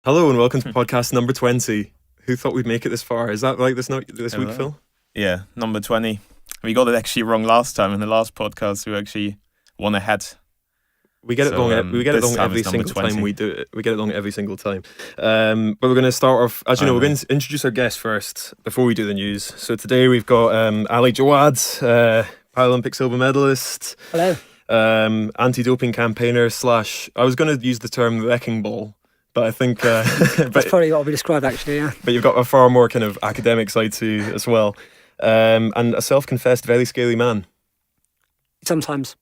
Hello and welcome to podcast number 20. Who thought we'd make it this far? Is that like this week, Phil? Yeah, number 20. We got it actually wrong last time. In the last podcast, we actually won ahead. We get it wrong. We get it wrong every single time we do it. We get it wrong every single time. But we're going to start off, as you know, we're going to introduce our guest first before we do the news. So today we've got Ali Jawad, Paralympic silver medalist. Hello. Anti-doping campaigner / I was going to use the term wrecking ball, but I think that's probably what we described actually. Yeah. But you've got a far more kind of academic side to you as well, and a self-confessed very scaly man. Sometimes.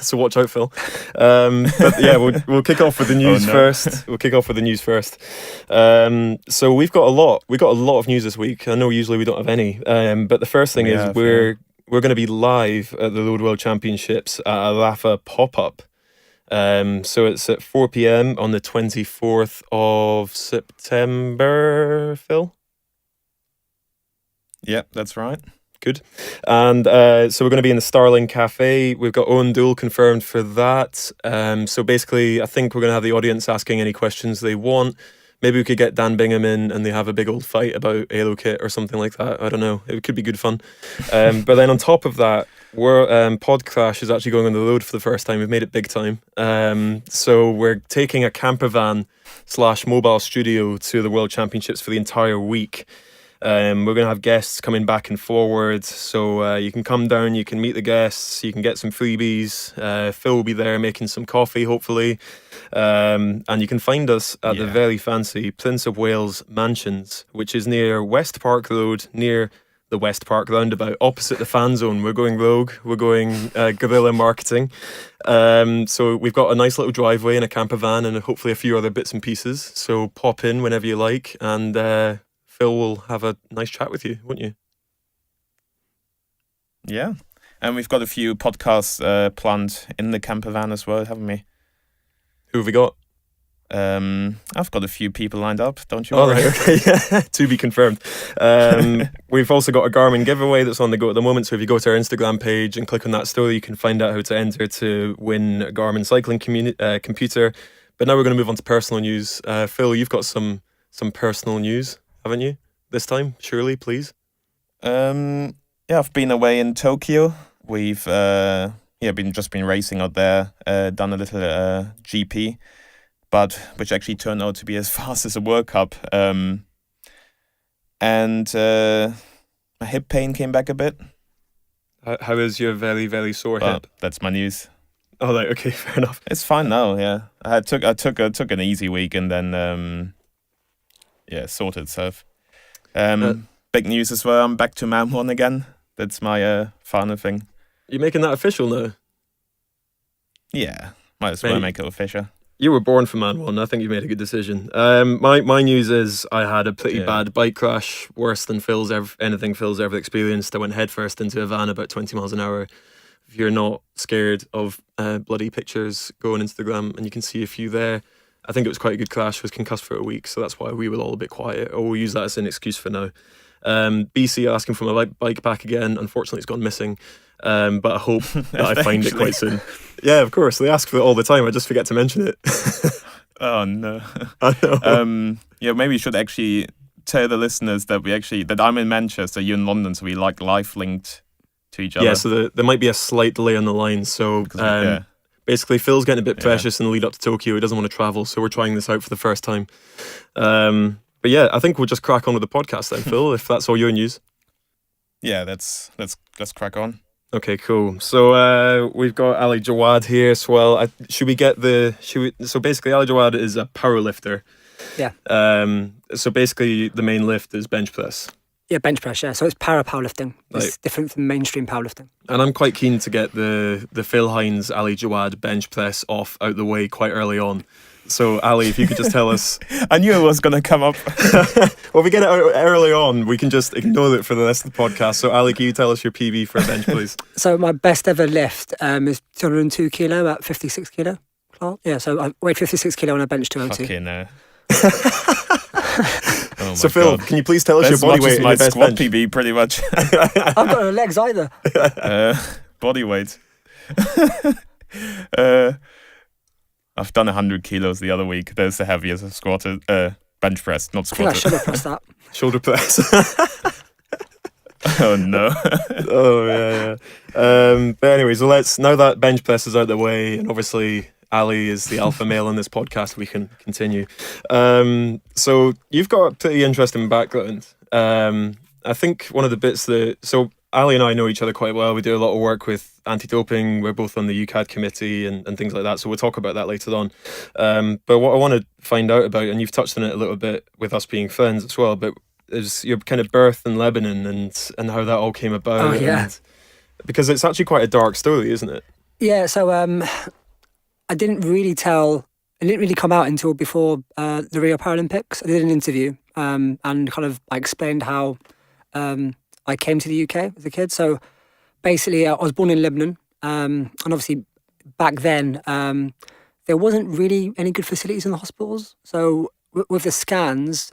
So watch out, Phil. But yeah, we'll kick off with the news first. We'll kick off with the news first. So we've got a lot. We got a lot of news this week. I know usually we don't have any. But the first thing is we're going to be live at the Load World Championships at a Rafa pop-up. So it's at 4 p.m. on the 24th of September, Phil? Yeah, that's right. Good. And so we're going to be in the Starling Cafe. We've got Owen Dool confirmed for that. So basically, I think we're going to have the audience asking any questions they want. Maybe we could get Dan Bingham in and they have a big old fight about Halo Kit or something like that. I don't know. It could be good fun. But then on top of that, PodCrash is actually going on the road for the first time. We've made it big time. So we're taking a camper van / mobile studio to the World Championships for the entire week. We're going to have guests coming back and forward. So you can come down, you can meet the guests, you can get some freebies. Phil will be there making some coffee, hopefully. And you can find us at the very fancy Prince of Wales Mansions, which is near West Park Road, near the West Park roundabout, opposite the fan zone. We're going rogue. We're going guerrilla marketing. So we've got a nice little driveway and a camper van and hopefully a few other bits and pieces. So pop in whenever you like, and Phil will have a nice chat with you, won't you? Yeah. And we've got a few podcasts planned in the camper van as well, haven't we? Who have we got? I've got a few people lined up, don't you? All right, okay, yeah. To be confirmed. We've also got a Garmin giveaway that's on the go at the moment. So if you go to our Instagram page and click on that story, you can find out how to enter to win a Garmin cycling computer. But now we're going to move on to personal news. Phil, you've got some personal news, haven't you? This time, surely, please. Yeah, I've been away in Tokyo. We've been racing out there. Done a little GP. But which actually turned out to be as fast as a World Cup. And my hip pain came back a bit. How is your very, very sore hip? That's my news. Oh, right, okay, fair enough. It's fine now, yeah. I took an easy week and then sorted itself. Big news as well, I'm back to Man 1 again. That's my final thing. You making that official now? Yeah, might as well make it official. You were born for Man 1. I think you made a good decision. My news is I had a pretty bad bike crash, worse than anything Phil's ever experienced. I went headfirst into a van about 20 miles an hour. If you're not scared of bloody pictures, go on Instagram and you can see a few there. I think it was quite a good crash. I was concussed for a week, so that's why we were all a bit quiet. Or we'll use that as an excuse for now. BC asking for my bike back again. Unfortunately, it's gone missing. But I hope that I find it quite soon. Yeah, of course. They ask for it all the time. I just forget to mention it. Oh, no. I know. Maybe we should actually tell the listeners that I'm in Manchester, you're in London, so we live linked to each other. Yeah, so there might be a slight delay on the line. So basically, Phil's getting a bit precious in the lead up to Tokyo. He doesn't want to travel, so we're trying this out for the first time. But yeah, I think we'll just crack on with the podcast then, Phil, if that's all your news. Yeah, let's crack on. Okay, cool. So we've got Ali Jawad here as well. So basically, Ali Jawad is a powerlifter. Yeah. So basically, the main lift is bench press. Yeah, bench press, yeah. So it's powerlifting. It's different from mainstream powerlifting. And I'm quite keen to get the Phil Hines Ali Jawad bench press out the way quite early on. So, Ali, if you could just tell us... I knew it was going to come up. Well, if we get it out early on, we can just ignore it for the rest of the podcast. So, Ali, can you tell us your PB for a bench, please? So, my best ever lift is 202 kilo, about 56 kilo. Yeah, so I weighed 56 kilo on a bench 202. Fucking no. Oh so, Phil, can you please tell us your body weight and your best squat bench? PB, pretty much. I've got no legs either. Body weight. I've done 100 kilos the other week. There's the heaviest I've squatted. Bench press, not I think I squatted. should have pressed that. Shoulder press. Oh no. Oh yeah. But anyway, so now that bench press is out of the way, and obviously Ali is the alpha male in this podcast, we can continue. So you've got a pretty interesting background. I think one of the bits so Ali and I know each other quite well. We do a lot of work with anti-doping. We're both on the UCAD committee and things like that. So we'll talk about that later on. But what I want to find out about, and you've touched on it a little bit with us being friends as well, but is your kind of birth in Lebanon and how that all came about. Oh, yeah. Because it's actually quite a dark story, isn't it? Yeah, so it didn't really come out until before the Rio Paralympics. I did an interview and kind of I explained how I came to the UK as a kid. So basically, I was born in Lebanon, and obviously back then there wasn't really any good facilities in the hospitals. So with the scans,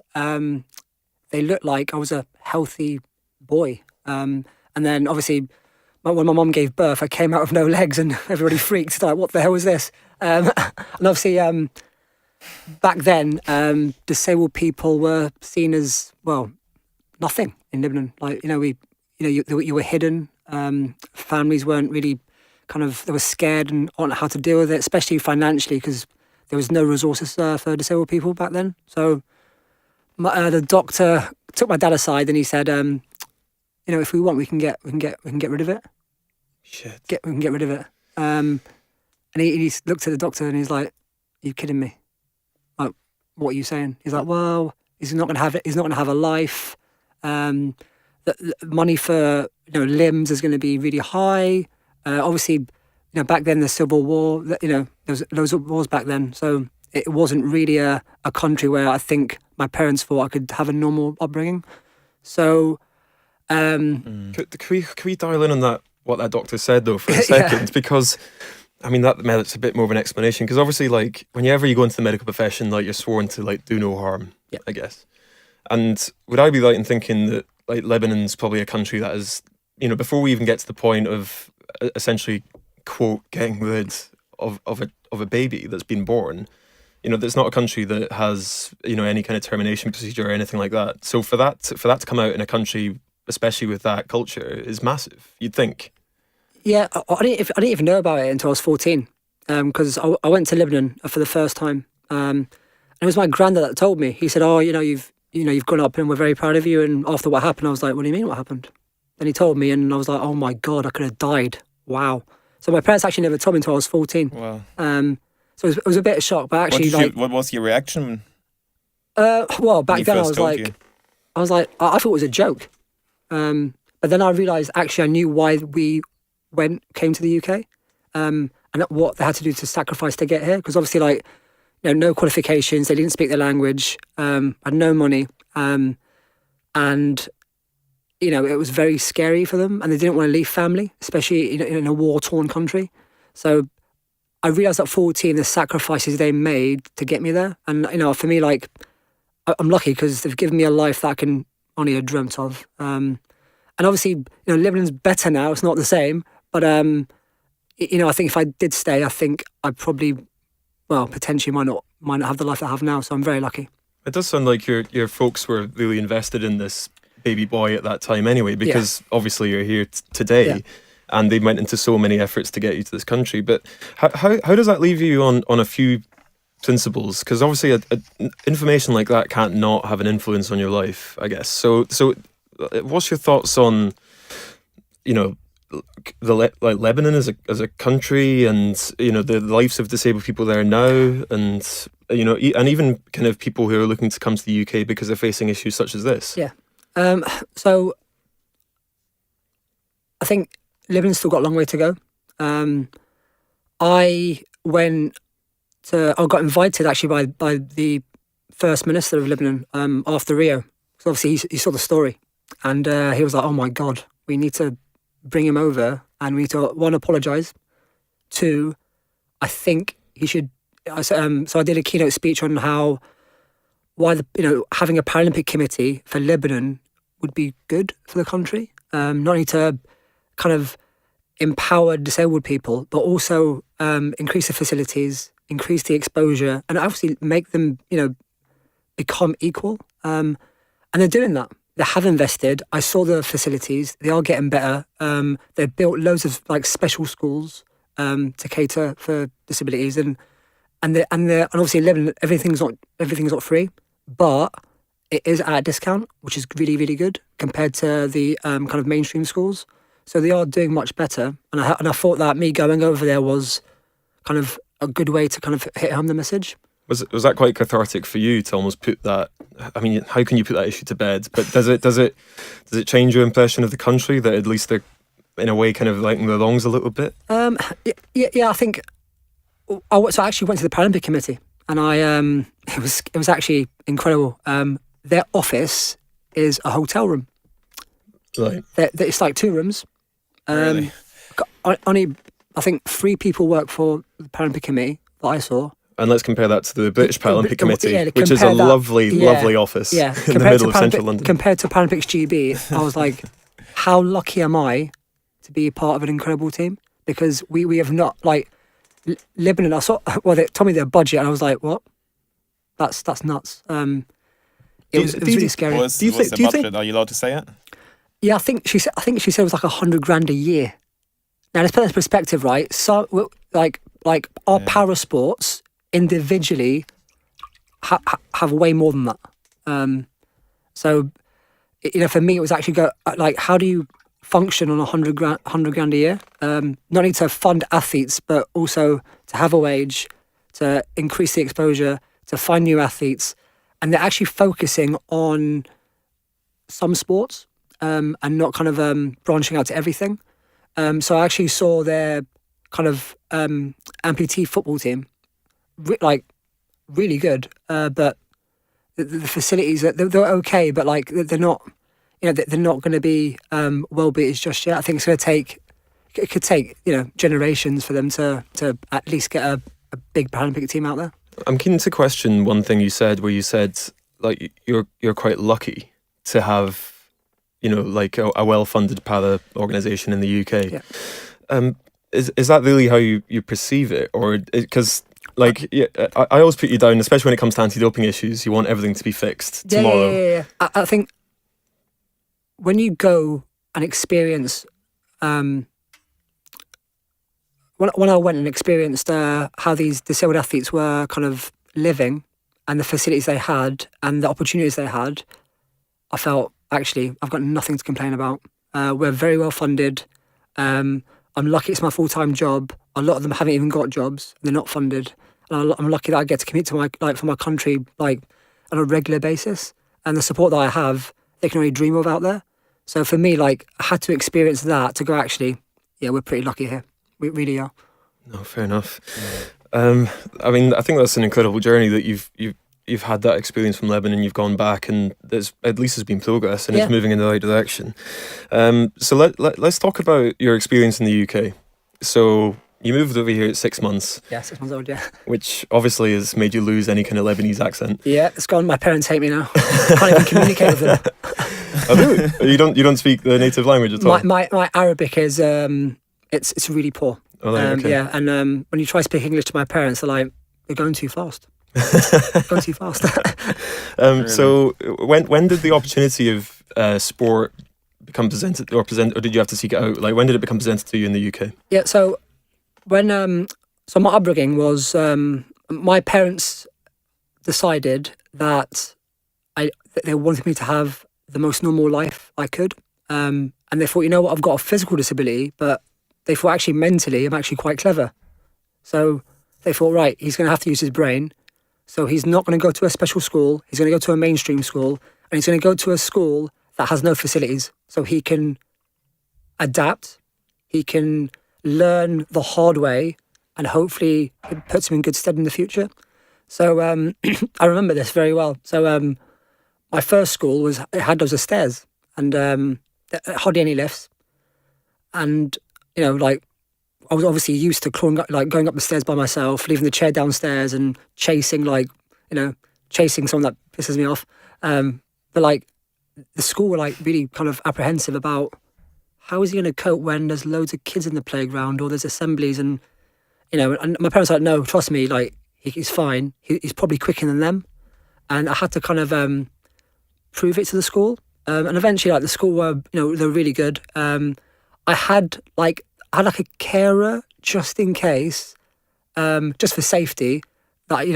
they looked like I was a healthy boy. And then obviously, when my mum gave birth, I came out with no legs, and everybody freaked. Like, what the hell was this? And obviously, back then, disabled people were seen as, well, nothing in Lebanon. Like, you were hidden. Families weren't really they were scared and on how to deal with it, especially financially, because there was no resources for disabled people back then. So the doctor took my dad aside and he said, if we want, we can get rid of it. Shit. We can get rid of it. And he looked at the doctor and he's like, "Are you kidding me? Like, what are you saying?" He's like, "Well, he's not going to have it. He's not going to have a life. The money for limbs is going to be really high. Obviously, back then the Civil War. There was loads of wars back then, so it wasn't really a country where I think my parents thought I could have a normal upbringing. So, Can we dial in on that? What that doctor said though for a second, because I mean that merits a bit more of an explanation. Because obviously, like whenever you go into the medical profession, like you're sworn to like do no harm. Yeah. I guess. And would I be right in thinking that like Lebanon's probably a country that is, before we even get to the point of essentially quote getting rid of a baby that's been born, that's not a country that has any kind of termination procedure or anything like that. So for that to come out in a country, especially with that culture, is massive. You'd think. Yeah, I didn't even know about it until I was 14, because I went to Lebanon for the first time, and it was my granddad that told me. He said, "Oh, you've grown up, and we're very proud of you." And after what happened, I was like, "What do you mean? What happened?" Then he told me, and I was like, "Oh my God, I could have died." Wow. So my parents actually never told me until I was 14. Wow. So it was a bit of shock, but actually, what was your reaction? Well, back he then I first was told like, you? I thought it was a joke. But then I realised actually I knew why we came to the UK, and what they had to do to sacrifice to get here. Because obviously, like, no qualifications, they didn't speak the language, had no money, and it was very scary for them, and they didn't want to leave family, especially in a war-torn country. So I realised at 14 the sacrifices they made to get me there, and for me, like, I'm lucky because they've given me a life that I can only have dreamt of. And obviously, Lebanon's better now. It's not the same, but I think if I did stay, I think I probably, potentially might not have the life I have now. So I'm very lucky. It does sound like your folks were really invested in this baby boy at that time, anyway, because obviously you're here today, and they went into so many efforts to get you to this country. But how does that leave you on a few principles? Because obviously, information like that can't not have an influence on your life, I guess. So. What's your thoughts on, Lebanon as a country, and the lives of disabled people there now, and and even kind of people who are looking to come to the UK because they're facing issues such as this? Yeah. So I think Lebanon's still got a long way to go. I got invited actually by the First Minister of Lebanon after Rio. So obviously he saw the story. And he was like, "Oh my God, we need to bring him over, and we need to, one, apologise. Two, I think he should." So I did a keynote speech on why having a Paralympic committee for Lebanon would be good for the country, not only to kind of empower disabled people, but also increase the facilities, increase the exposure, and obviously make them, become equal. And they're doing that. They have invested. I saw the facilities. They are getting better. They've built loads of like special schools to cater for disabilities, and obviously Lebanon, everything's not free, but it is at a discount, which is really, really good compared to the kind of mainstream schools. So they are doing much better, and I thought that me going over there was kind of a good way to kind of hit home the message. Was that quite cathartic for you to almost put that? I mean, how can you put that issue to bed? But does it change your impression of the country that at least they're in a way kind of lighting the lungs a little bit? Yeah. I think I actually went to the Paralympic Committee, and it was actually incredible. Their office is a hotel room. Right. It's like 2 rooms. Really? Only I think 3 people work for the Paralympic Committee that I saw. And let's compare that to the British Paralympic Committee, yeah, which is a lovely office in the middle of central London. Compared to Paralympics GB, I was like, how lucky am I to be part of an incredible team? Because we have not, like, Lebanon, I saw, well, they told me their budget, and I was like, what? That's nuts. It was really scary. What's the budget? Are you allowed to say it? Yeah, I think she said it was like $100,000 a year. Now let's put that in perspective, right? So, like our para sports individually have way more than that. So, for me, it was actually how do you function on $100,000 a year? Not only to fund athletes, but also to have a wage, to increase the exposure, to find new athletes, and they're actually focusing on some sports and not kind of branching out to everything. So I actually saw their kind of amputee football team, really good, but the facilities they're okay, but like they're not, they're not going to be well beaten just yet. I think it could take generations for them to at least get a big Paralympic team out there. I'm keen to question one thing you said, where you said like you're quite lucky to have like a well-funded para organisation in the UK. Yeah. Is that really how you perceive it, or because I always put you down, especially when it comes to anti-doping issues, you want everything to be fixed tomorrow. Yeah. I think when you go and experience, when I went and experienced how these disabled athletes were kind of living, and the facilities they had and the opportunities they had, I felt, actually, I've got nothing to complain about. We're very well funded. I'm lucky it's my full-time job. A lot of them haven't even got jobs. They're not funded. And I'm lucky that I get to commute to for my country on a regular basis. And the support that I have, they can only dream of out there. So for me, I had to experience that to go, actually, yeah, we're pretty lucky here. We really are. No, fair enough. I mean, I think that's an incredible journey that you've had that experience from Lebanon, you've gone back, and there's at least has been progress, and it's moving in the right direction. So let's talk about your experience in the UK. So you moved over here at 6 months. Yeah, 6 months old, yeah. Which obviously has made you lose any kind of Lebanese accent. Yeah, it's gone. My parents hate me now. Can't even communicate with them. Oh, really? You don't speak the native language at all? My Arabic is it's really poor. Oh, okay. Yeah, and when you try to speak English to my parents, they're like, you're going too fast. Going too fast. So when did the opportunity of sport become presented, or did you have to seek it out? Like, when did it become presented to you in the UK? Yeah, so when so my upbringing was my parents decided that they wanted me to have the most normal life I could, and they thought, what, I've got a physical disability, but they thought actually mentally I'm actually quite clever. So they thought, right, he's going to have to use his brain. So he's not going to go to a special school. He's going to go to a mainstream school, and he's going to go to a school that has no facilities. So he can adapt, he can learn the hard way, and hopefully it puts him in good stead in the future. So I remember this very well. So my first school had loads of stairs and hardly any lifts. And, I was obviously used to going up the stairs by myself, leaving the chair downstairs and chasing chasing someone that pisses me off. But the school were really kind of apprehensive about how is he going to cope when there's loads of kids in the playground or there's assemblies, and and my parents were like, no, trust me, like he's fine. He's probably quicker than them. And I had to kind of prove it to the school. And eventually, like the school were, they were really good. I had like a carer just in case, just for safety. That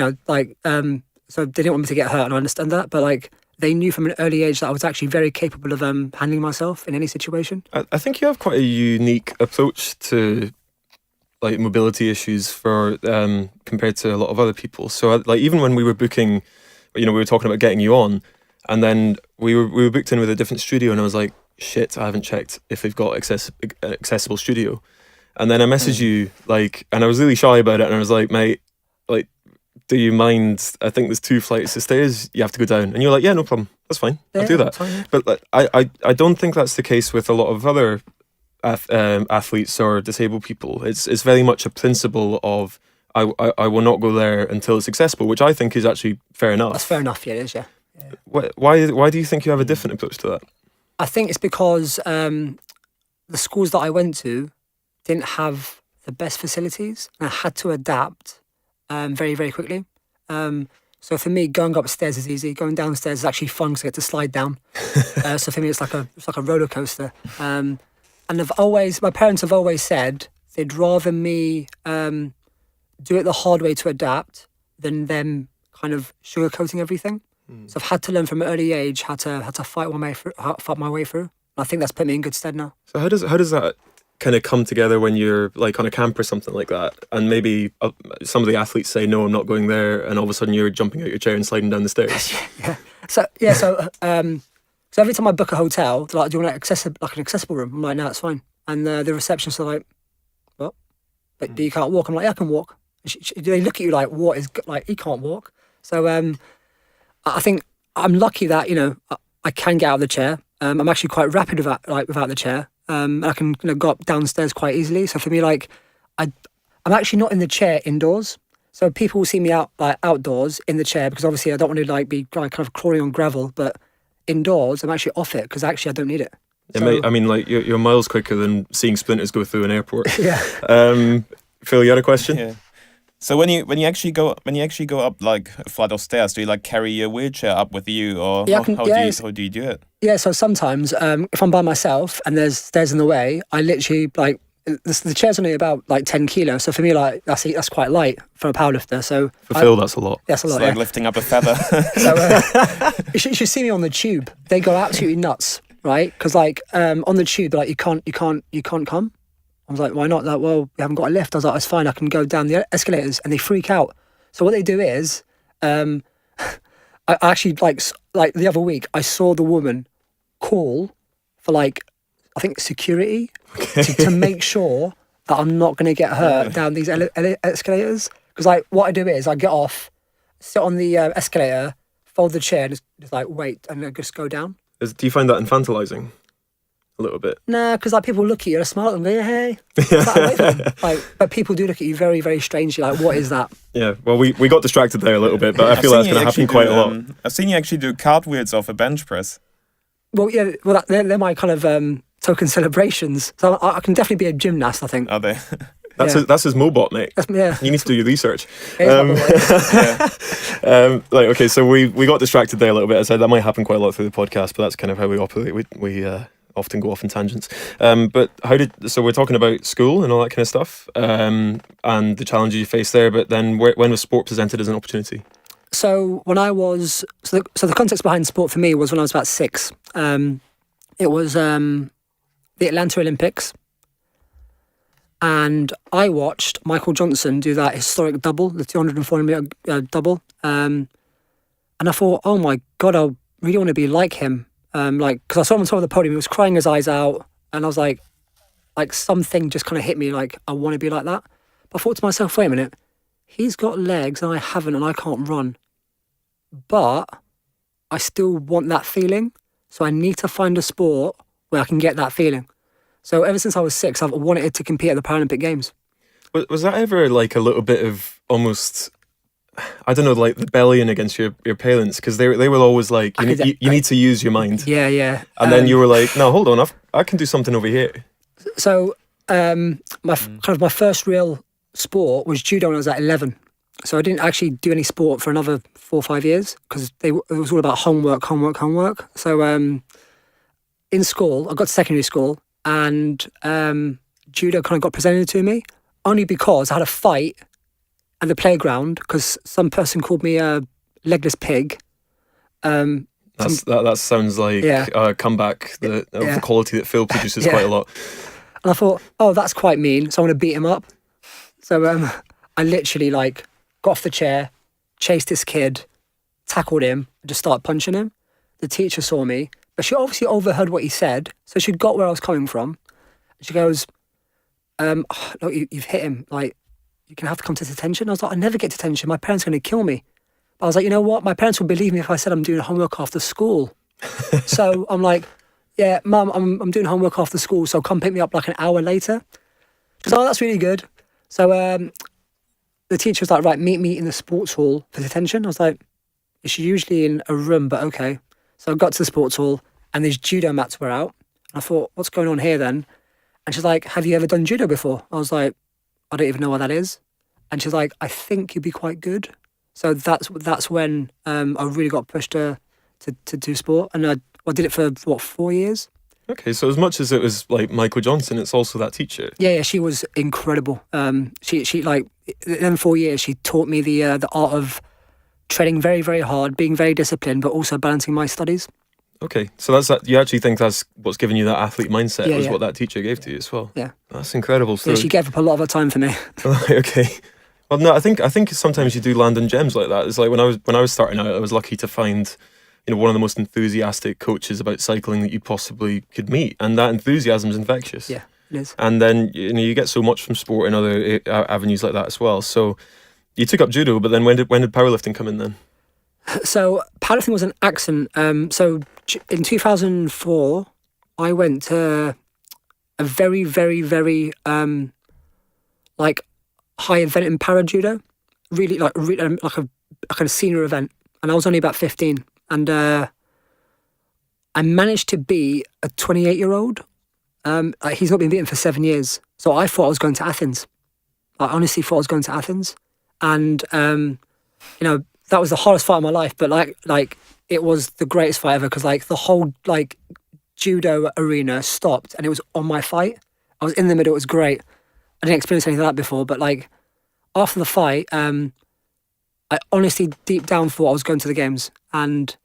so they didn't want me to get hurt, and I understand that. But like they knew from an early age that I was actually very capable of handling myself in any situation. I think you have quite a unique approach to like mobility issues for compared to a lot of other people. So like even when we were booking, we were talking about getting you on, and then we were booked in with a different studio, and I was like, shit, I haven't checked if they've got accessible studio. And then I messaged you like, and I was really shy about it, and I was like, mate, like, do you mind? I think there's 2 flights of stairs. You have to go down, and you're like, yeah, no problem, that's fine, I'll do that. Fine, yeah. But like, I don't think that's the case with a lot of other athletes or disabled people. It's very much a principle of I will not go there until it's accessible, which I think is actually fair enough. That's fair enough. Yeah, it is. Yeah. Why do you think you have a different approach to that? I think it's because the schools that I went to didn't have the best facilities, and I had to adapt very, very quickly. So for me, going upstairs is easy. Going downstairs is actually fun because I get to slide down. So for me, it's like a roller coaster. And my parents have always said they'd rather me do it the hard way to adapt than them kind of sugarcoating everything. So I've had to learn from an early age how to fight my way through. I think that's put me in good stead now. So how does that kind of come together when you're like on a camp or something like that, and maybe some of the athletes say no, I'm not going there, and all of a sudden you're jumping out your chair and sliding down the stairs? So every time I book a hotel, they're like, do you want an accessible room? I'm like, no, it's fine. And the receptionists are like, what? But you can't walk. I'm like, yeah, I can walk. They look at you like, what is, like, he can't walk. So I think I'm lucky that I can get out of the chair. I'm actually quite rapid without the chair. I can go up downstairs quite easily. So for me, like, I'm actually not in the chair indoors. So people will see me outdoors in the chair because obviously I don't want to like be kind of crawling on gravel. But indoors, I'm actually off it because actually I don't need it. I mean, like you're miles quicker than seeing splinters go through an airport. Yeah. Phil, you had a question? Yeah. So when you actually go up like a flight of stairs, do you like carry your wheelchair up with you, or how do you do it? Yeah, so sometimes if I'm by myself and there's stairs in the way, I literally like the chair's only about like 10 kilos. So for me, like that's quite light for a powerlifter. So for Phil, that's a lot. That's a lot. It's like lifting up a feather. So you should see me on the tube. They go absolutely nuts, right? Because like on the tube, they're like you can't come. I was like, why not? Like, well, we haven't got a lift. I was like, it's fine, I can go down the escalators, and they freak out. So what they do is, I actually like the other week, I saw the woman call for like, I think security to make sure that I'm not going to get hurt down these escalators. Because like what I do is I get off, sit on the escalator, fold the chair, and just like wait, and then just go down. Do you find that infantilizing? A little bit. Nah, because like people look at you, they smile and go, yeah, hey. But people do look at you very, very strangely. Like, what is that? Yeah. Well, we got distracted there a little bit, but I feel that's going to happen quite a lot. I've seen you actually do cartwheels off a bench press. Well, yeah. Well, they're my kind of token celebrations. So I can definitely be a gymnast, I think. Are they? That's his Mobot, mate. Yeah. You need to do your research. Yeah. Okay, so we got distracted there a little bit. I said that might happen quite a lot through the podcast, but that's kind of how we operate. We often go off in tangents. But so we're talking about school and all that kind of stuff, and the challenges you face there. But then when was sport presented as an opportunity? So when I was the context behind sport for me was when I was about 6. It was the Atlanta Olympics, and I watched Michael Johnson do that historic double, the 200 and 400 meter double, and I thought, oh my god, I really want to be like him. Because I saw him on top of the podium, he was crying his eyes out, and I was like something just kind of hit me, like I want to be like that. But I thought to myself, wait a minute, he's got legs and I haven't, and I can't run, but I still want that feeling, so I need to find a sport where I can get that feeling. So ever since I was 6, I've wanted to compete at the Paralympic Games. Was that ever like a little bit of almost, I don't know, like rebellion against your parents? Because they were always like, you need to use your mind. Yeah. And then you were like, no, hold on, I can do something over here. So my first real sport was judo when I was at 11. So I didn't actually do any sport for another 4 or 5 years because it was all about homework. So in school, I got to secondary school and judo kind of got presented to me only because I had a fight at the playground because some person called me a legless pig. That sounds like a comeback of the quality that Phil produces quite a lot. And I thought, oh, that's quite mean, so I'm going to beat him up. So I literally got off the chair, chased this kid, tackled him, and just started punching him. The teacher saw me, but she obviously overheard what he said, so she got where I was coming from. And she goes, look, you've hit him. You're going to have to come to detention. I was like, I never get detention. My parents are going to kill me. But I was like, you know what? My parents would believe me if I said I'm doing homework after school. So I'm like, yeah, Mum, I'm doing homework after school, so come pick me up an hour later. She was like, oh, that's really good. So the teacher was like, right, meet me in the sports hall for detention. I was like, it's usually in a room, but okay. So I got to the sports hall and these judo mats were out. And I thought, what's going on here then? And she's like, have you ever done judo before? I was like, I don't even know what that is. And she's like, I think you'd be quite good. So that's when I really got pushed to do sport. And I did it for, 4 years? Okay, so as much as it was like Michael Johnson, it's also that teacher. Yeah, she was incredible. She in 4 years, she taught me the art of training very, very hard, being very disciplined, but also balancing my studies. Okay, so you actually think that's what's given you that athlete mindset was what that teacher gave to you as well. Yeah, that's incredible. So, yeah, she gave up a lot of her time for me. Okay. Well, no, I think sometimes you do land on gems like that. It's like when I was starting out, I was lucky to find, one of the most enthusiastic coaches about cycling that you possibly could meet, and that enthusiasm is infectious. Yeah, it is. And then you get so much from sport and other avenues like that as well. So you took up judo, but then when did powerlifting come in then? So powerlifting was an accident. So in 2004, I went to a very, very, very high event in para judo, really like a senior event, and I was only about 15, and I managed to beat a 28-year-old. He's not been beaten for 7 years, so I thought I was going to Athens. I honestly thought I was going to Athens, and that was the hardest fight of my life, but it was the greatest fight ever because the whole judo arena stopped and it was on my fight. I was in the middle. It was great. I didn't experience anything like that before, but after the fight, I honestly deep down thought I was going to the games. And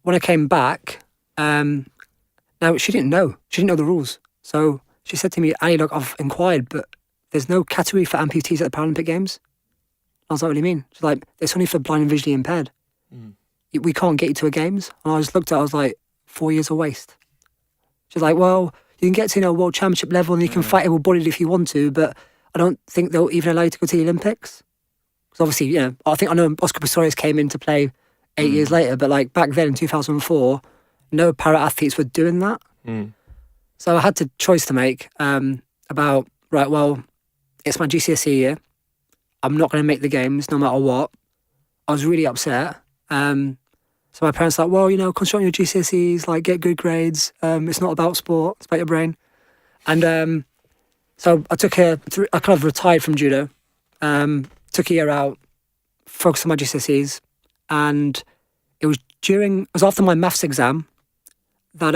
when I came back, now she didn't know the rules. So she said to me, Ali, look, I've inquired, but there's no category for amputees at the Paralympic Games. I was like, what do you mean? She's like, it's only for blind and visually impaired. We can't get you to a games. And I just looked at it, I was like, 4 years a waste. She's like, well, you can get to a world championship level and you can fight able-bodied if you want to, but I don't think they'll even allow you to go to the Olympics. Because obviously, I know Oscar Pistorius came into play 8 years later, but back then in 2004, no para-athletes were doing that. So I had a choice to make about, right, well, it's my GCSE year. I'm not going to make the games no matter what. I was really upset. So my parents were like, well, concentrate on your GCSEs, get good grades. It's not about sport, it's about your brain. And so I I kind of retired from judo, took a year out, focused on my GCSEs, and it was after my maths exam that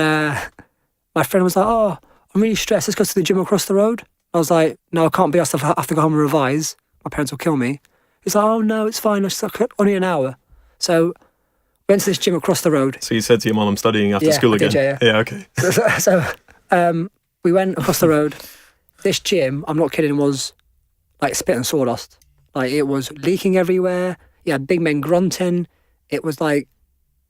my friend was like, oh, I'm really stressed, let's go to the gym across the road. I was like, no, I can't be asked if I have to go home and revise. My parents will kill me. He's like, oh no, it's fine, it's only an hour. So went to this gym across the road. So you said to your mum, I'm studying after school again? Yeah, okay. So we went across the road. This gym, I'm not kidding, was like spit and sawdust. It was leaking everywhere. Yeah, big men grunting. It was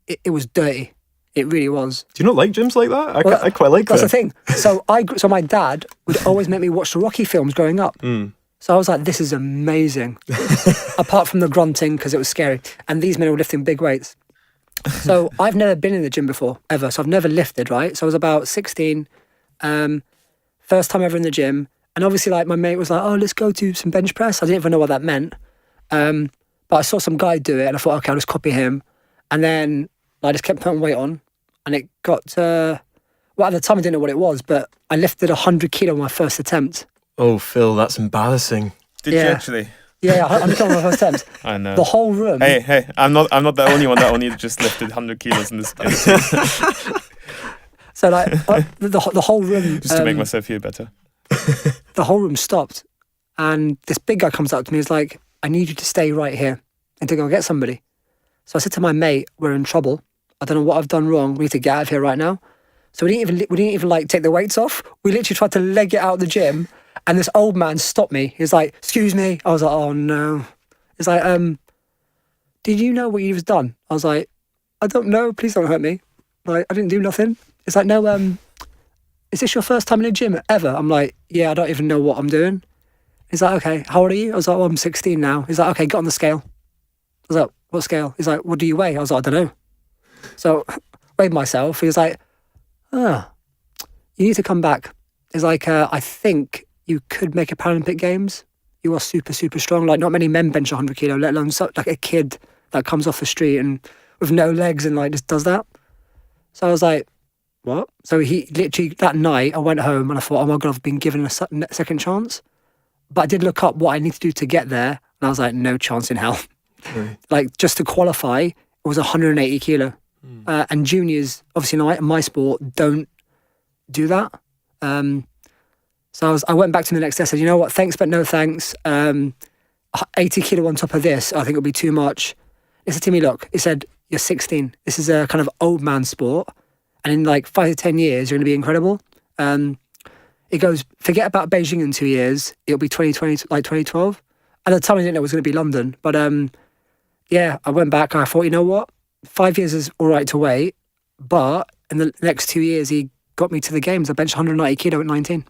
it was dirty. It really was. Do you not like gyms like that? I quite like that. That's the thing. So my dad would always make me watch the Rocky films growing up. So I was like, this is amazing. Apart from the grunting, because it was scary. And these men were lifting big weights. So I've never been in the gym before, ever. So I've never lifted, right? So I was about 16, first time ever in the gym. And obviously, my mate was like, oh, let's go do some bench press. I didn't even know what that meant. But I saw some guy do it and I thought, okay, I'll just copy him. And then I just kept putting weight on. And it got to, at the time I didn't know what it was, but I lifted 100 kilo on my first attempt. Oh, Phil, that's embarrassing. Did you Yeah. actually? Yeah, I'm on my first attempt. I know. The whole room. Hey, I'm not the only one that only just lifted 100 kilos in this team. So like the whole room. Just to make myself feel better. The whole room stopped, and this big guy comes up to me. He's like, "I need you to stay right here and to go get somebody." So I said to my mate, "We're in trouble. I don't know what I've done wrong. We need to get out of here right now." So we didn't even like take the weights off. We literally tried to leg it out of the gym, and this old man stopped me. He was like, "Excuse me." I was like, "Oh no." He's like, "Did you know what you've done?" I was like, "I don't know. Please don't hurt me. Like, I didn't do nothing." It's like, "No, is this your first time in a gym ever?" I'm like, "Yeah, I don't even know what I'm doing." He's like, "Okay, how old are you?" I was like, "Oh, I'm 16 now." He's like, "Okay, get on the scale." I was like, "What scale?" He's like, "What do you weigh?" I was like, "I don't know." So weighed myself. He was like, "You need to come back." He's like, "I think you could make a Paralympic Games. You are super, super strong. Like, not many men bench 100 kilo, let alone like a kid that comes off the street and with no legs and like just does that." So I was like, "What?" So he literally, that night, I went home and I thought, "Oh my God, I've been given a second chance." But I did look up what I need to do to get there. And I was like, no chance in hell. Right. Like, just to qualify, it was 180 kilo. And juniors, obviously in my sport, don't do that. So I went back to him the next day. I said, "You know what? Thanks, but no thanks. 80 kilo on top of this, I think it'll be too much." He said to me, "Look," he said, "you're 16. This is a kind of old man sport. And in like 5 to 10 years, you're going to be incredible." He goes, "Forget about Beijing in 2 years. It'll be 2020, like 2012. At the time, I didn't know it was going to be London. But yeah, I went back and I thought, you know what? 5 years is all right to wait. But in the next 2 years, he got me to the games. I benched 190 kilo at 19.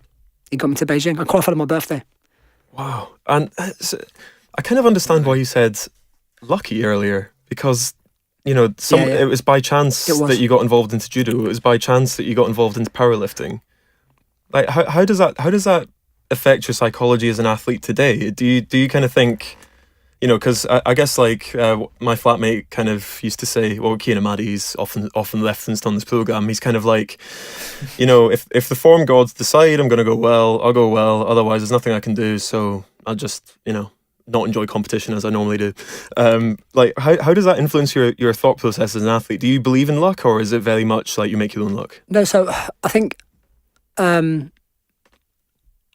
He got me to Beijing. I qualified on my birthday. Wow. And I kind of understand why you said lucky earlier, because Yeah. it was by chance that you got involved into judo. It was by chance that you got involved into powerlifting. Like, how does that affect your psychology as an athlete today? Do you kind of think, because I guess like my flatmate kind of used to say, well, Cian Maddie's often referenced on this program. He's kind of like, if the form gods decide I'm going to go well, I'll go well. Otherwise, there's nothing I can do. So I'll just not enjoy competition as I normally do. Like, how does that influence your thought process as an athlete? Do you believe in luck, or is it very much like you make your own luck? No, so I think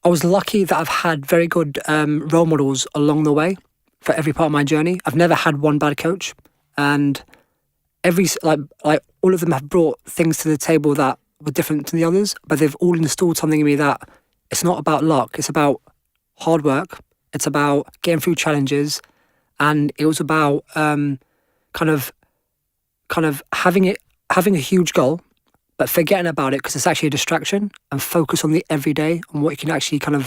I was lucky that I've had very good role models along the way for every part of my journey. I've never had one bad coach, and every like all of them have brought things to the table that were different to the others, but they've all installed something in me that it's not about luck. It's about hard work. It's about getting through challenges, and it was about kind of having a huge goal, but forgetting about it because it's actually a distraction, and focus on the everyday, on what you can actually control.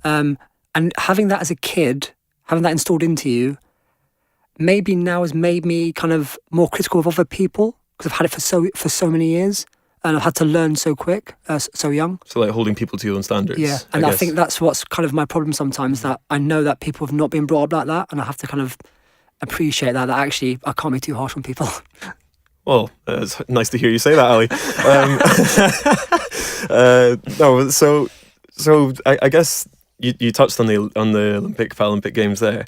And having that as a kid, having that installed into you, maybe now has made me kind of more critical of other people because I've had it for so many years, and I've had to learn so quick, so young. So like holding people to your own standards. Yeah, and I think that's what's kind of my problem sometimes, that I know that people have not been brought up like that, and I have to kind of appreciate that actually I can't be too harsh on people. Well, it's nice to hear you say that, Ali. No, so I guess you touched on the Olympic Paralympic Games there.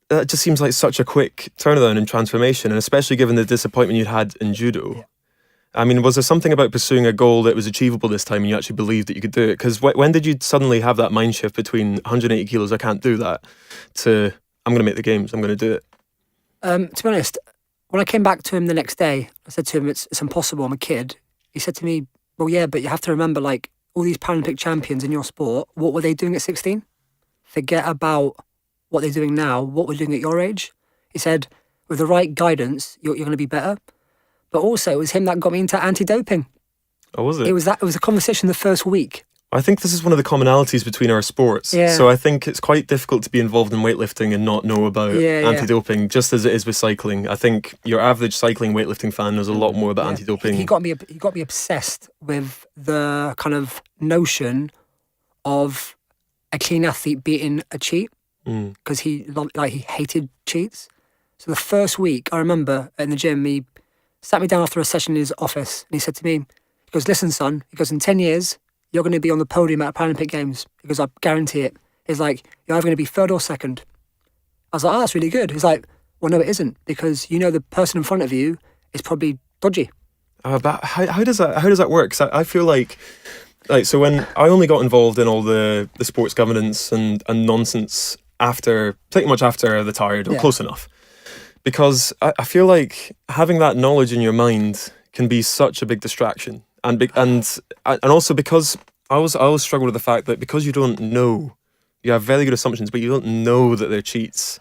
That just seems like such a quick turnaround and transformation, and especially given the disappointment you'd had in judo. Yeah. I mean, was there something about pursuing a goal that was achievable this time and you actually believed that you could do it? Because when did you suddenly have that mind shift between 180 kilos, I can't do that, to I'm going to make the games, I'm going to do it? To be honest, when I came back to him the next day, I said to him, it's impossible, I'm a kid. He said to me, well, yeah, but you have to remember, like, all these Paralympic champions in your sport, what were they doing at 16? Forget about what they're doing now, what we're doing at your age. He said, with the right guidance, you're going to be better. But also, it was him that got me into anti-doping. Oh, was it? It was a conversation the first week. I think this is one of the commonalities between our sports. Yeah. So I think it's quite difficult to be involved in weightlifting and not know about anti-doping, just as it is with cycling. I think your average cycling weightlifting fan knows a lot more about anti-doping. He got me obsessed with the kind of notion of a clean athlete beating a cheat, because he hated cheats. So the first week, I remember in the gym, sat me down after a session in his office, and he said to me, he goes, listen, son, he goes, in 10 years, you're going to be on the podium at Paralympic Games. He goes, I guarantee it. He's like, you're either going to be third or second. I was like, oh, that's really good. He's like, well, no, it isn't, because you know the person in front of you is probably dodgy. But how does that work? 'Cause I feel like so when I only got involved in all the sports governance and nonsense pretty much after I retired, or close enough, because I feel like having that knowledge in your mind can be such a big distraction, and also because I always struggle with the fact that because you don't know, you have very good assumptions, but you don't know that they're cheats.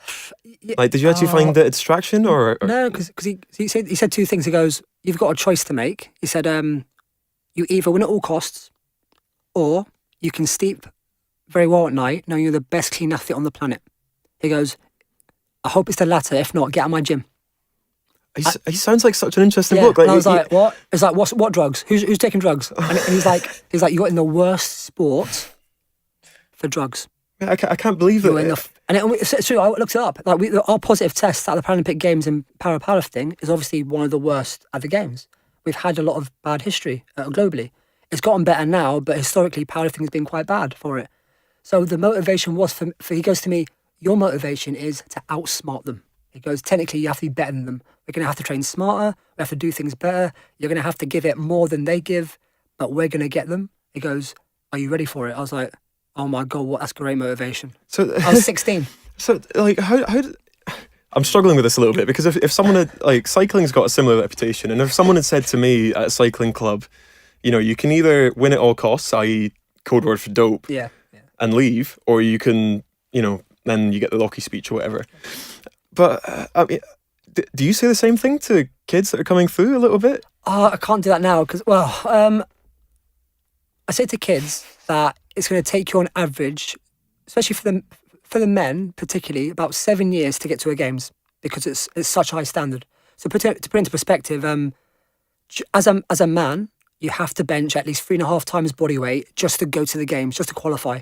Like, did you actually find it a distraction, or? No, because he said two things. He goes, you've got a choice to make. He said, you either win at all costs, or you can sleep very well at night, knowing you're the best clean athlete on the planet. He goes, I hope it's the latter. If not, get out of my gym. He sounds like such an interesting book. Like, and I was like, what? It's like, what drugs? Who's taking drugs? And he's like, you got in the worst sport for drugs. I can't believe it. It's true. I looked it up. Like our positive tests at the Paralympic Games in powerlifting is obviously one of the worst at the games. We've had a lot of bad history globally. It's gotten better now, but historically powerlifting has been quite bad for it. So the motivation was for he goes to me, your motivation is to outsmart them. He goes, technically you have to be better than them. We're going to have to train smarter. We have to do things better. You're going to have to give it more than they give, but we're going to get them. He goes, are you ready for it? I was like, oh my God, that's great motivation. So I was 16. So like, how I'm struggling with this a little bit, because if someone had, like, cycling's got a similar reputation, and if someone had said to me at a cycling club, you can either win at all costs, i.e. code word for dope, and leave, or you can, then you get the Lockie speech or whatever. But I mean, do you say the same thing to kids that are coming through a little bit? I can't do that now because, I say to kids that it's going to take you on average, especially for the men particularly, about 7 years to get to a games, because it's such a high standard. So to put into perspective, as a man, you have to bench at least 3.5 times body weight just to go to the games, just to qualify.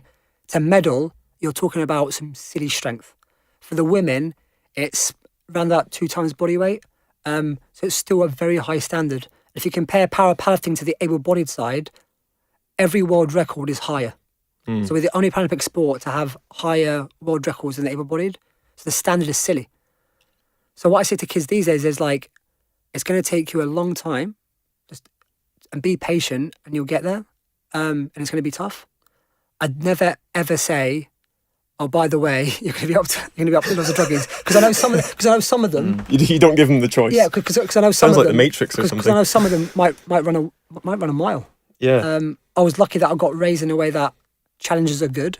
To medal, you're talking about some silly strength. For the women, it's around about 2 times body weight. So it's still a very high standard. If you compare powerlifting to the able-bodied side, every world record is higher. So we're the only Paralympic sport to have higher world records than the able-bodied. So the standard is silly. So what I say to kids these days is like, it's going to take you a long time, and be patient, and you'll get there. And it's going to be tough. I'd never ever say, oh, by the way, you're going to be up to lots of druggies, because I know some of them. You don't give them the choice. Yeah, because I know some Sounds of them. like the Matrix or something. Because I know some of them might run a mile. Yeah. I was lucky that I got raised in a way that challenges are good,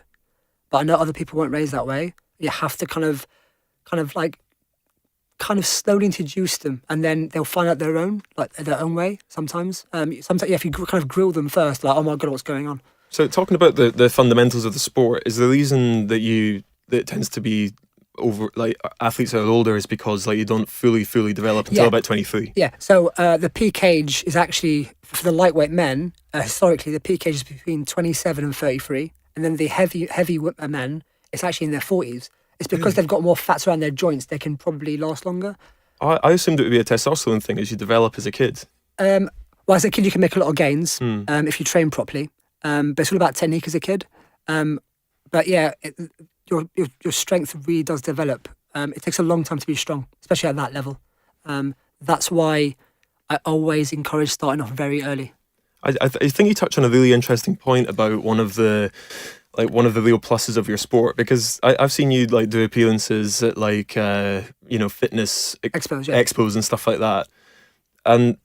but I know other people weren't raised that way. You have to kind of slowly introduce them, and then they'll find out their own way. Sometimes, if you kind of grill them first, like, oh my God, what's going on? So talking about the fundamentals of the sport, is the reason that it tends to be over, like, athletes that are older, is because like you don't fully develop until about 23. Yeah. So the peak age is actually, for the lightweight men, historically the peak age is between 27 and 33, and then the heavy men, it's actually in their 40s. It's because they've got more fats around their joints, they can probably last longer. I assumed it would be a testosterone thing as you develop as a kid. Well, as a kid you can make a lot of gains if you train properly. But it's all about technique as a kid. But yeah, your strength really does develop. It takes a long time to be strong, especially at that level. That's why I always encourage starting off very early. I think you touch on a really interesting point about one of the real pluses of your sport, because I've seen you like do appearances at like fitness expos and stuff like that, and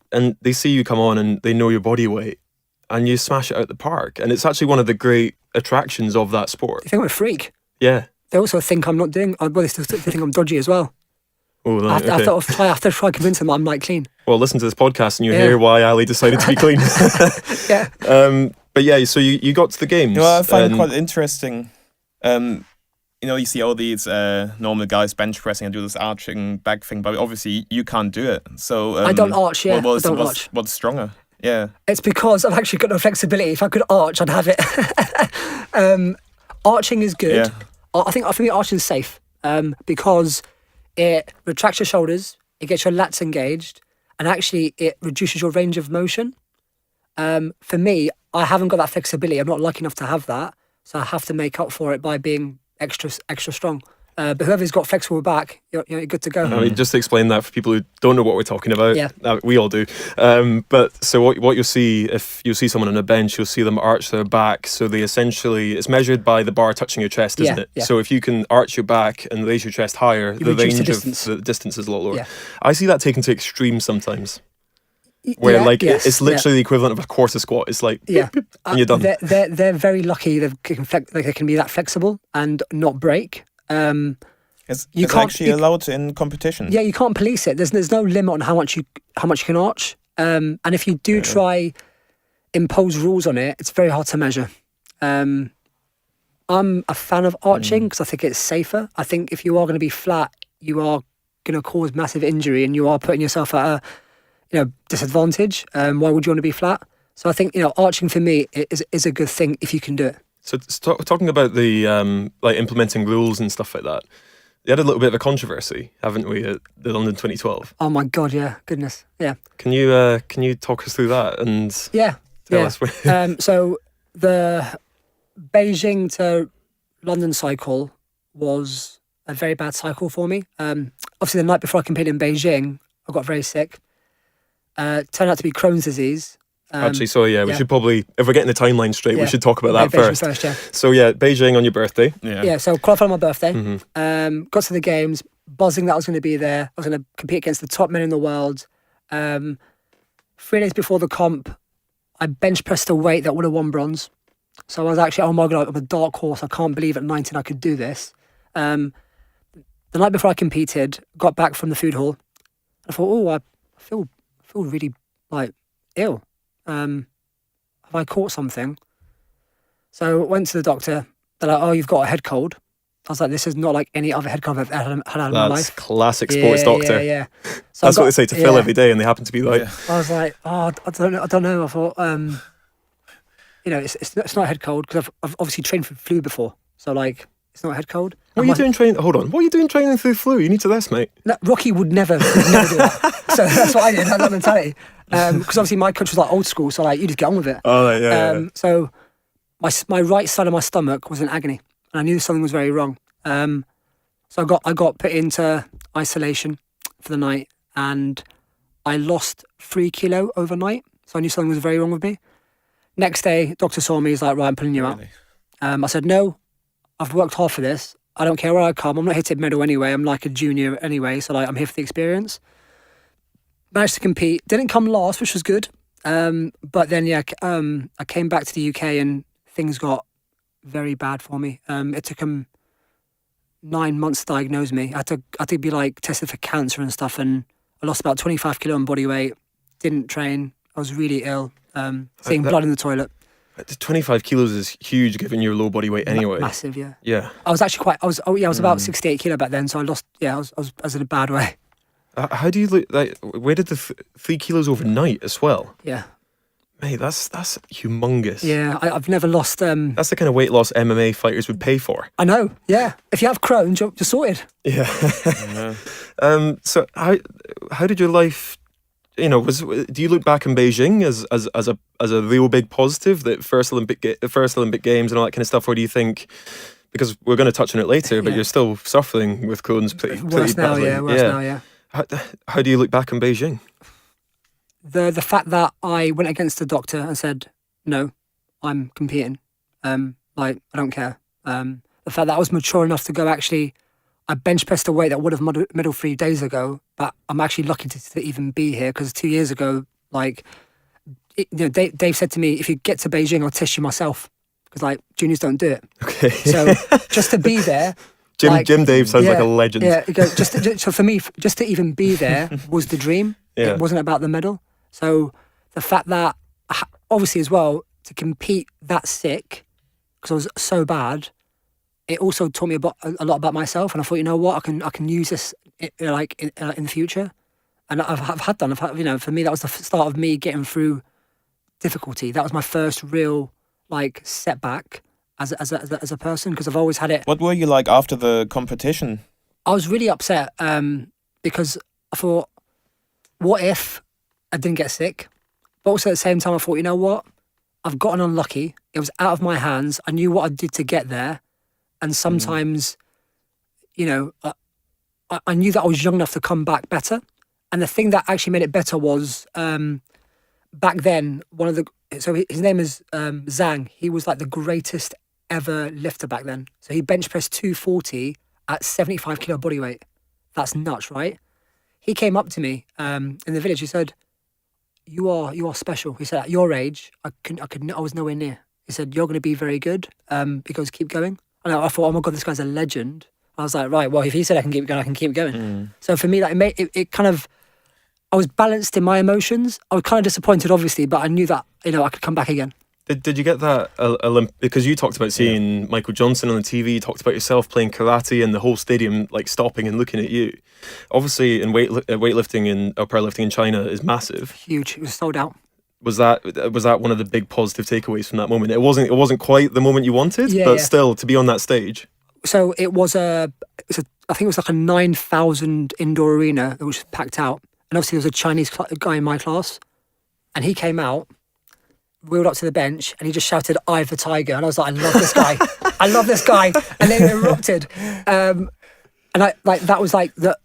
they see you come on and they know your body weight, and you smash it out the park, and it's actually one of the great attractions of that sport. They think I'm a freak. Yeah. They also think I'm not doing. Well, they think I'm dodgy as well. Oh, right, I have to try convince them I'm like clean. Well, listen to this podcast and you hear why Ali decided to be clean. Yeah. But yeah, so you got to the games. I find it quite interesting. You see all these normal guys bench pressing and do this arching back thing, but obviously you can't do it. So I don't arch. Yeah, I don't arch. What's stronger? Yeah. It's because I've actually got no flexibility. If I could arch, I'd have it. Arching is good. Yeah. I think for me, arching is safe because it retracts your shoulders, it gets your lats engaged, and actually it reduces your range of motion. For me, I haven't got that flexibility. I'm not lucky enough to have that, so I have to make up for it by being extra strong. But whoever's got flexible back, you're good to go. I mean, just to explain that for people who don't know what we're talking about. Yeah. We all do. But so what you'll see, if you'll see someone on a bench, you'll see them arch their back. So they essentially, it's measured by the bar touching your chest, isn't it? Yeah. So if you can arch your back and raise your chest higher, You the reduce the range distance. of the distance is a lot lower. Yeah. I see that taken to extreme sometimes. Where it's literally the equivalent of a quarter squat. It's like Yeah. boop, boop, and you're done. They're very lucky they can be that flexible and not break. It's You can't- actually allowed in competition. Yeah, you can't police it. There's no limit on how much you can arch. And if you do try impose rules on it, it's very hard to measure. I'm a fan of arching because I think it's safer. I think if you are going to be flat, you are going to cause massive injury and you are putting yourself at a disadvantage. Why would you want to be flat? So I think arching for me is a good thing if you can do it. So talking about the like implementing rules and stuff like that, you had a little bit of a controversy, haven't we, at the London 2012? Oh my God, yeah, goodness, yeah. Can you talk us through that and Yeah. tell us? So the Beijing to London cycle was a very bad cycle for me. Obviously, the night before I competed in Beijing, I got very sick. Turned out to be Crohn's disease. Actually, so we yeah. should probably, if we're getting the timeline straight, we Yeah. should talk about that Beijing first. yeah. So Beijing on your birthday. Yeah, so qualified on my birthday. Mm-hmm. Got to the games, buzzing that I was going to be there. I was going to compete against the top men in the world. 3 days before the comp, I bench pressed a weight that would have won bronze. So I was actually, oh my God, I'm a dark horse. I can't believe at 19 I could do this. The night before I competed, got back from the food hall. I thought, I feel really ill. Have I caught something? So I went to the doctor. They're like, oh, you've got a head cold. I was like, this is not like any other head cold I've had in my That's life. classic sports doctor. Yeah. So That's what they say to Phil every day, and they happen to be like, I was like, I don't know. I thought, it's not a head cold because I've obviously trained for flu before. So it's not a head cold. what are you doing training? Hold on. What are you doing training through flu? You need to rest, mate. No, Rocky would never do that. So that's what I did, that mentality. Because obviously my coach was old school, so you just get on with it. Oh, yeah. So my right side of my stomach was in agony, and I knew something was very wrong. So I got put into isolation for the night, and I lost 3 kilo overnight. So I knew something was very wrong with me. Next day, doctor saw me. He's like, right, I'm pulling you out. I said, no, I've worked hard for this. I don't care where I come. I'm not here to medal anyway. I'm like a junior anyway, so I'm here for the experience. Managed to compete. Didn't come last, which was good. But then, I came back to the UK and things got very bad for me. It took them 9 months to diagnose me. I had to be tested for cancer and stuff, and I lost about 25 kilo in body weight. Didn't train. I was really ill. Seeing blood in the toilet. 25 kilos is huge given your low body weight anyway. Massive, yeah. Yeah. I was actually I was about 68 kilo back then, so I lost. Yeah, I was in a bad way. How do you look? Where did the 3 kilos overnight as well? Yeah. Mate, that's humongous. Yeah, I've never lost. That's the kind of weight loss MMA fighters would pay for. I know. Yeah, if you have Crohn's, you're sorted. Yeah. So how did your life? Do you look back in Beijing as a real big positive, that first Olympic Games and all that kind of stuff, or do you think, because we're going to touch on it later, but Yeah. you're still suffering with Crohn's pretty Worse now, badly? yeah. Worse now, yeah. How do you look back in Beijing? The fact that I went against the doctor and said, no, I'm competing. I don't care. The fact that I was mature enough to go, actually, I bench pressed a weight that would have medaled 3 days ago, but I'm actually lucky to even be here, because 2 years ago, Dave said to me, if you get to Beijing, I'll test you myself, because juniors don't do it. Okay. So just to be there. Jim Dave sounds like a legend. Yeah, so for me, just to even be there was the dream. Yeah. It wasn't about the medal. So the fact that, obviously as well, to compete that sick, because I was so bad, it also taught me a lot about myself. And I thought, you know what, I can use this in the future. And I've done. For me, that was the start of me getting through difficulty. That was my first real setback as a person, because I've always had it. What were you like after the competition? I was really upset because I thought, what if I didn't get sick. But also at the same time, I thought, you know what? I've gotten unlucky. It was out of my hands. I knew what I did to get there. And sometimes, you know, I knew that I was young enough to come back better. And the thing that actually made it better was back then, so his name is Zhang. He was like the greatest ever lifter back then. So he bench pressed 240 at 75 kilo body weight. That's nuts, right? He came up to me in the village. He said, you are special. He said, at your age, I was nowhere near. He said, you're going to be very good. He goes, keep going. And I thought, oh my God, this guy's a legend. I was like, right, well, if he said I can keep going, I can keep going. So for me, like, it kind of, I was balanced in my emotions. I was kind of disappointed, obviously, but I knew that, you know, I could come back again. Did you get that because you talked about seeing Michael Johnson on the TV, you talked about yourself playing karate and the whole stadium like stopping and looking at you. Obviously, in weightlifting and powerlifting in China is massive. Huge. It was sold out. Was that one of the big positive takeaways from that moment? It wasn't quite the moment you wanted, but still to be on that stage. So I think it was like a 9,000 indoor arena that was packed out, and obviously there was a Chinese guy in my class, and he came out, wheeled up to the bench, and he just shouted, "Eye the Tiger," and I was like, "I love this guy, I love this guy," and then it erupted, and that was like the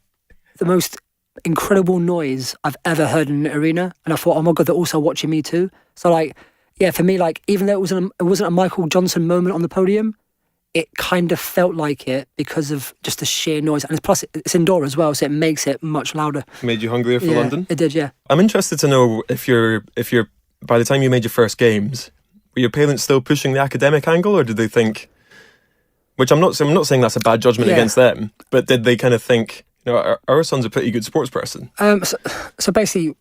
most incredible noise I've ever heard in an arena, and I thought, oh my God, they're also watching me too. So like, yeah, for me, like, even though it wasn't a Michael Johnson moment on the podium, it kind of felt like it because of just the sheer noise, and plus it's indoor as well, so it makes it much louder. Made you hungrier for London? It did, yeah. I'm interested to know if you're by the time you made your first games, were your parents still pushing the academic angle, or did they think, which I'm not saying that's a bad judgment against them, but did they kind of think, you know, our son's a pretty good sports person? So basically,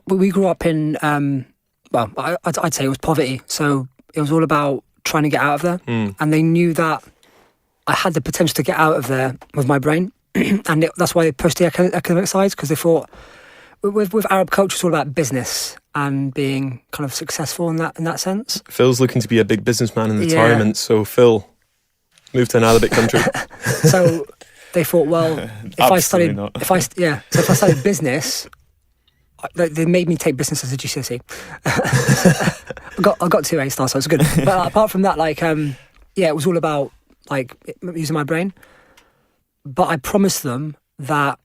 we grew up in, I'd say it was poverty. So it was all about trying to get out of there. And they knew that I had the potential to get out of there with my brain. And that's why they pushed the academic sides, because they thought, with Arab culture, it's all about business and being kind of successful in that sense. Phil's looking to be a big businessman in retirement, so Phil, move to an Arabic country. So they thought, well, if I studied business, they made me take business as a GCSE. I got 2 A stars, so it's good. But apart from that, like, it was all about like using my brain. But I promised them that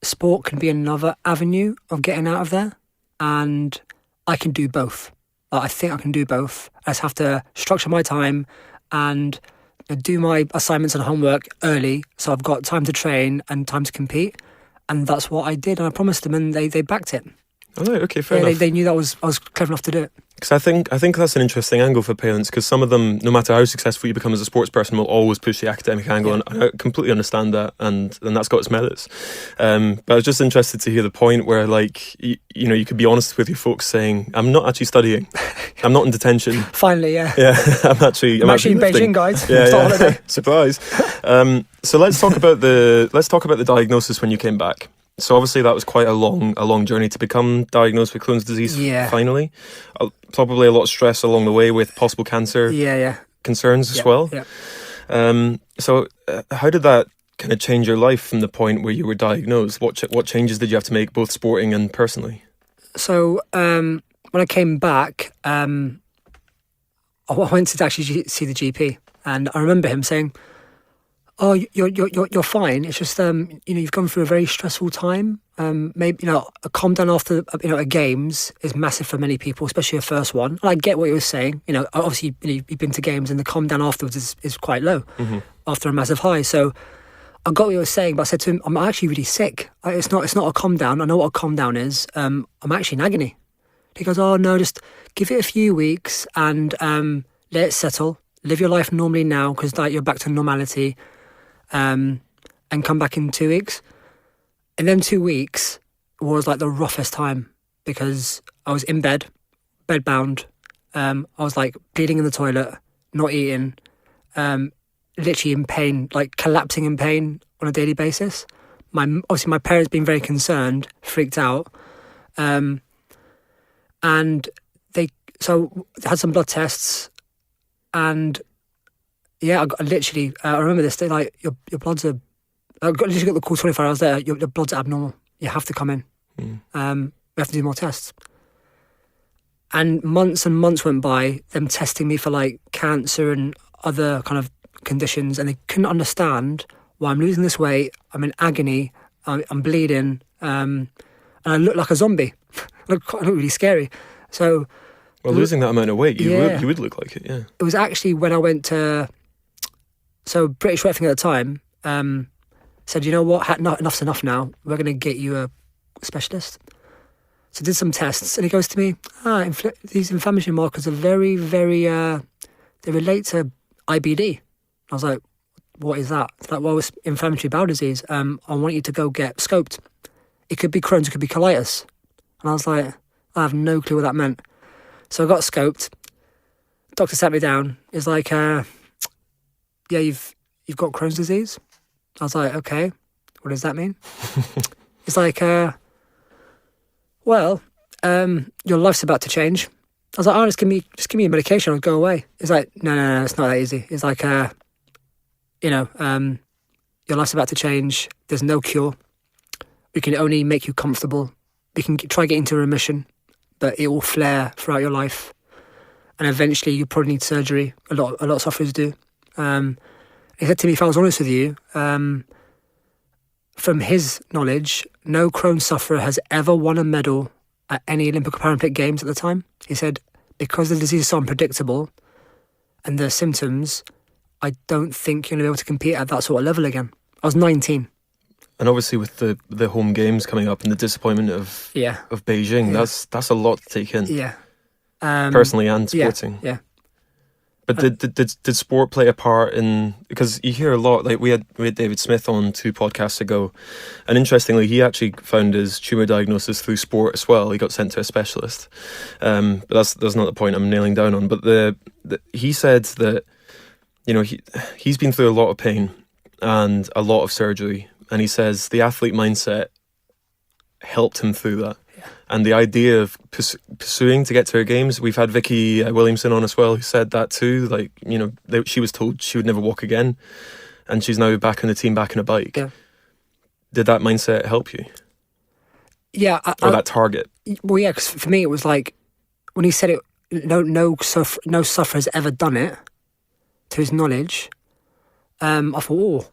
sport can be another avenue of getting out of there, and I can do both. I think I can do both. I just have to structure my time and do my assignments and homework early, so I've got time to train and time to compete. And that's what I did, and I promised them, and they backed it. Oh, okay, fair enough. They knew that I was clever enough to do it. Because I think that's an interesting angle for parents, because some of them, no matter how successful you become as a sports person, will always push the academic angle, and I completely understand that, and that's got its merits. But I was just interested to hear the point where, like, you know, you could be honest with your folks saying, I'm not actually studying, I'm not in detention. Finally, yeah. Yeah, I'm actually in Beijing, guys. Yeah. Surprise. So let's talk about the diagnosis when you came back. So obviously that was quite a long journey to become diagnosed with Crohn's disease. Finally, probably a lot of stress along the way with possible cancer. Concerns as well. So how did that kind of change your life from the point where you were diagnosed? What changes did you have to make, both sporting and personally? So when I came back, I went to actually see the GP, and I remember him saying, "Oh, you're fine. It's just you've gone through a very stressful time. Maybe a calm down after a games is massive for many people, especially a first one." And I get what he was saying. Obviously you've been to games, and the calm down afterwards is quite low after a massive high. So I got what he was saying, but I said to him, "I'm actually really sick. It's not a calm down. I know what a calm down is. I'm actually in agony." He goes, "Oh no, just give it a few weeks and let it settle. Live your life normally now, because you're back to normality." And come back in 2 weeks. And then 2 weeks was like the roughest time, because I was in bed bound. I was like bleeding in the toilet, not eating, literally in pain, like collapsing in pain on a daily basis. Obviously my parents being very concerned, freaked out. And they had some blood tests, and I literally, I remember this day, like, your bloods are, I literally got the call 24 hours later, your bloods are abnormal. You have to come in. We have to do more tests. And months went by, them testing me for like cancer and other kind of conditions, and they couldn't understand why I'm losing this weight. I'm in agony. I'm bleeding, and I look like a zombie. I look really scary. So, well, losing that amount of weight, you would look like it. Yeah. It was actually when I went to, so British Weightlifting at the time said, you know what, enough's enough now. We're going to get you a specialist. So I did some tests, and he goes to me, these inflammatory markers are very, very, they relate to IBD. I was like, what is that? It's like, well, it's inflammatory bowel disease. I want you to go get scoped. It could be Crohn's, it could be colitis. And I was like, I have no clue what that meant. So I got scoped. Doctor sat me down. He's like, yeah, you've got Crohn's disease. I was like, okay, what does that mean? He's like, well, your life's about to change. I was like, oh, just give me a medication, I'll go away. He's like, no, it's not that easy. He's like, your life's about to change. There's no cure. We can only make you comfortable. We can try getting into remission, but it will flare throughout your life. And eventually you probably need surgery. A lot of sufferers do. He said to me, if I was honest with you, from his knowledge, no Crohn's sufferer has ever won a medal at any Olympic or Paralympic Games at the time. He said, because the disease is so unpredictable and the symptoms, I don't think you're going to be able to compete at that sort of level again. I was 19. And obviously with the home games coming up and the disappointment of Beijing, that's a lot to take in. Yeah. Personally and sporting. Yeah. But did sport play a part in, because you hear a lot, like we had David Smith on 2 podcasts ago, and interestingly he actually found his tumour diagnosis through sport as well. He got sent to a specialist. But that's not the point I'm nailing down on. But he said that, you know, he's been through a lot of pain and a lot of surgery, and he says the athlete mindset helped him through that. And the idea of pursuing to get to her games, we've had Vicky Williamson on as well, who said that too. Like, you know, she was told she would never walk again, and she's now back on the team, back on a bike. Yeah. Did that mindset help you? Yeah. Or that target? Well, yeah, because for me it was like, when he said it, no sufferer has ever done it, to his knowledge, I thought,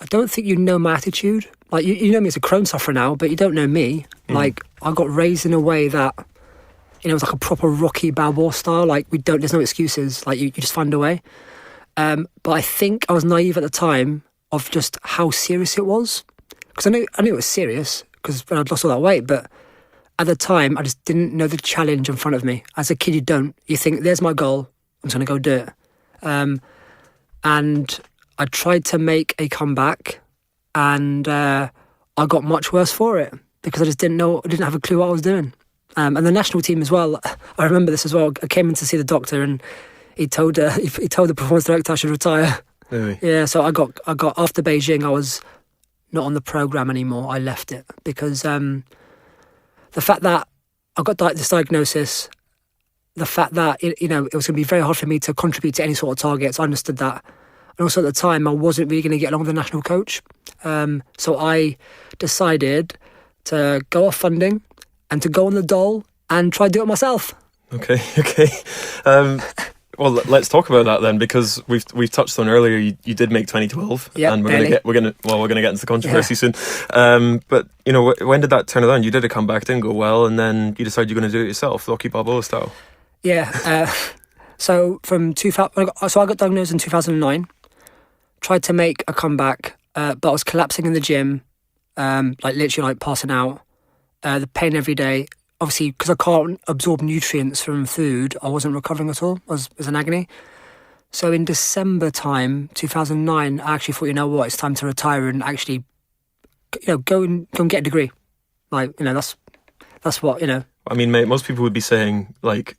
I don't think you know my attitude. Like, you know me as a Crohn's sufferer now, but you don't know me. Like, I got raised in a way that, you know, it was like a proper Rocky Balboa style. Like, there's no excuses. Like, you just find a way. But I think I was naive at the time of just how serious it was. Because I knew it was serious, because when I'd lost all that weight, but at the time, I just didn't know the challenge in front of me. As a kid, you don't. You think, there's my goal, I'm just going to go do it. And I tried to make a comeback, and I got much worse for it because I just didn't have a clue what I was doing. And the national team as well, I remember this as well. I came in to see the doctor, and he told the performance director I should retire. Really? Yeah, so I got after Beijing, I was not on the program anymore. I left it because the fact that I got this diagnosis, the fact that it was going to be very hard for me to contribute to any sort of targets, I understood that. And also at the time, I wasn't really going to get along with the national coach. So I decided to go off funding and to go on the dole and try to do it myself. Okay. Well, let's talk about that then, because we've touched on earlier. You did make 2012, and we're gonna get into the controversy soon. But you know, when did that turn around? You did a comeback, didn't go well, and then you decided you're going to do it yourself, Rocky Balboa style. Yeah. So from 2000, so I got diagnosed in 2009. Tried to make a comeback, but I was collapsing in the gym, literally passing out. The pain every day. Obviously, because I can't absorb nutrients from food, I wasn't recovering at all. It was an agony. So in December time, 2009, I actually thought, you know what, it's time to retire and actually, go and get a degree. That's what, I mean, mate, most people would be saying,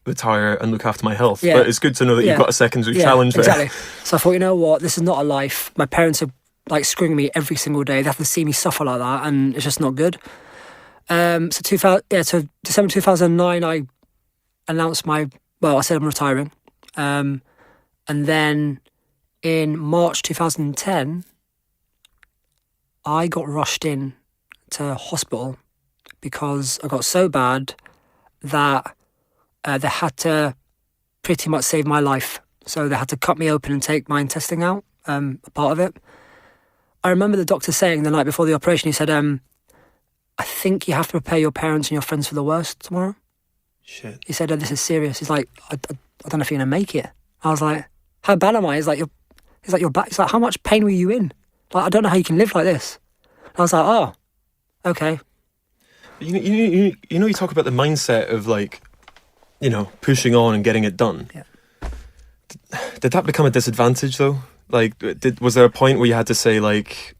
retire and look after my health. Yeah. But it's good to know that you've got a secondary challenge there. Exactly. So I thought, you know what, this is not a life. My parents are, screwing me every single day. They have to see me suffer like that, and it's just not good. So December 2009, I announced I said I'm retiring. And then in March 2010, I got rushed in to hospital because I got so bad that they had to pretty much save my life. So they had to cut me open and take my intestine out, a part of it. I remember the doctor saying the night before the operation, he said, I think you have to prepare your parents and your friends for the worst tomorrow. Shit. He said, this is serious. He's like, I don't know if you're going to make it. I was like, how bad am I? He's like, you're back. He's like, how much pain were you in? Like, I don't know how you can live like this. I was like, oh, okay. You talk about the mindset of like, pushing on and getting it done. Yeah. Did that become a disadvantage though? Like, was there a point where you had to say like,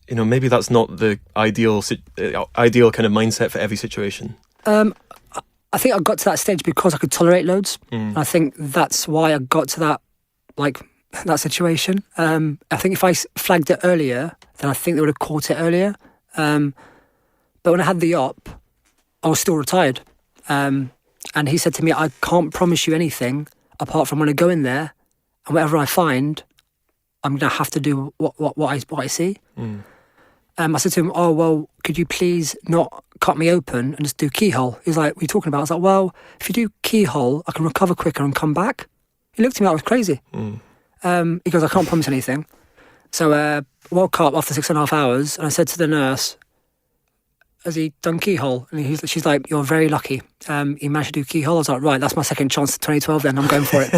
maybe that's not the ideal kind of mindset for every situation? I think I got to that stage because I could tolerate loads. And I think that's why I got to that situation. I think if I flagged it earlier, then I think they would have caught it earlier. But when I had the op, I was still retired. And he said to me, I can't promise you anything apart from when I go in there and whatever I find, I'm going to have to do what I see. I said to him, oh, well, could you please not cut me open and just do keyhole? He was like, what are you talking about? I was like, well, if you do keyhole, I can recover quicker and come back. He looked at me like I was crazy. He goes, I can't promise anything. So woke up after 6.5 hours and I said to the nurse, has he done keyhole? And she's like, you're very lucky. He managed to do keyhole. I was like, right, that's my second chance to 2012 then. I'm going for it.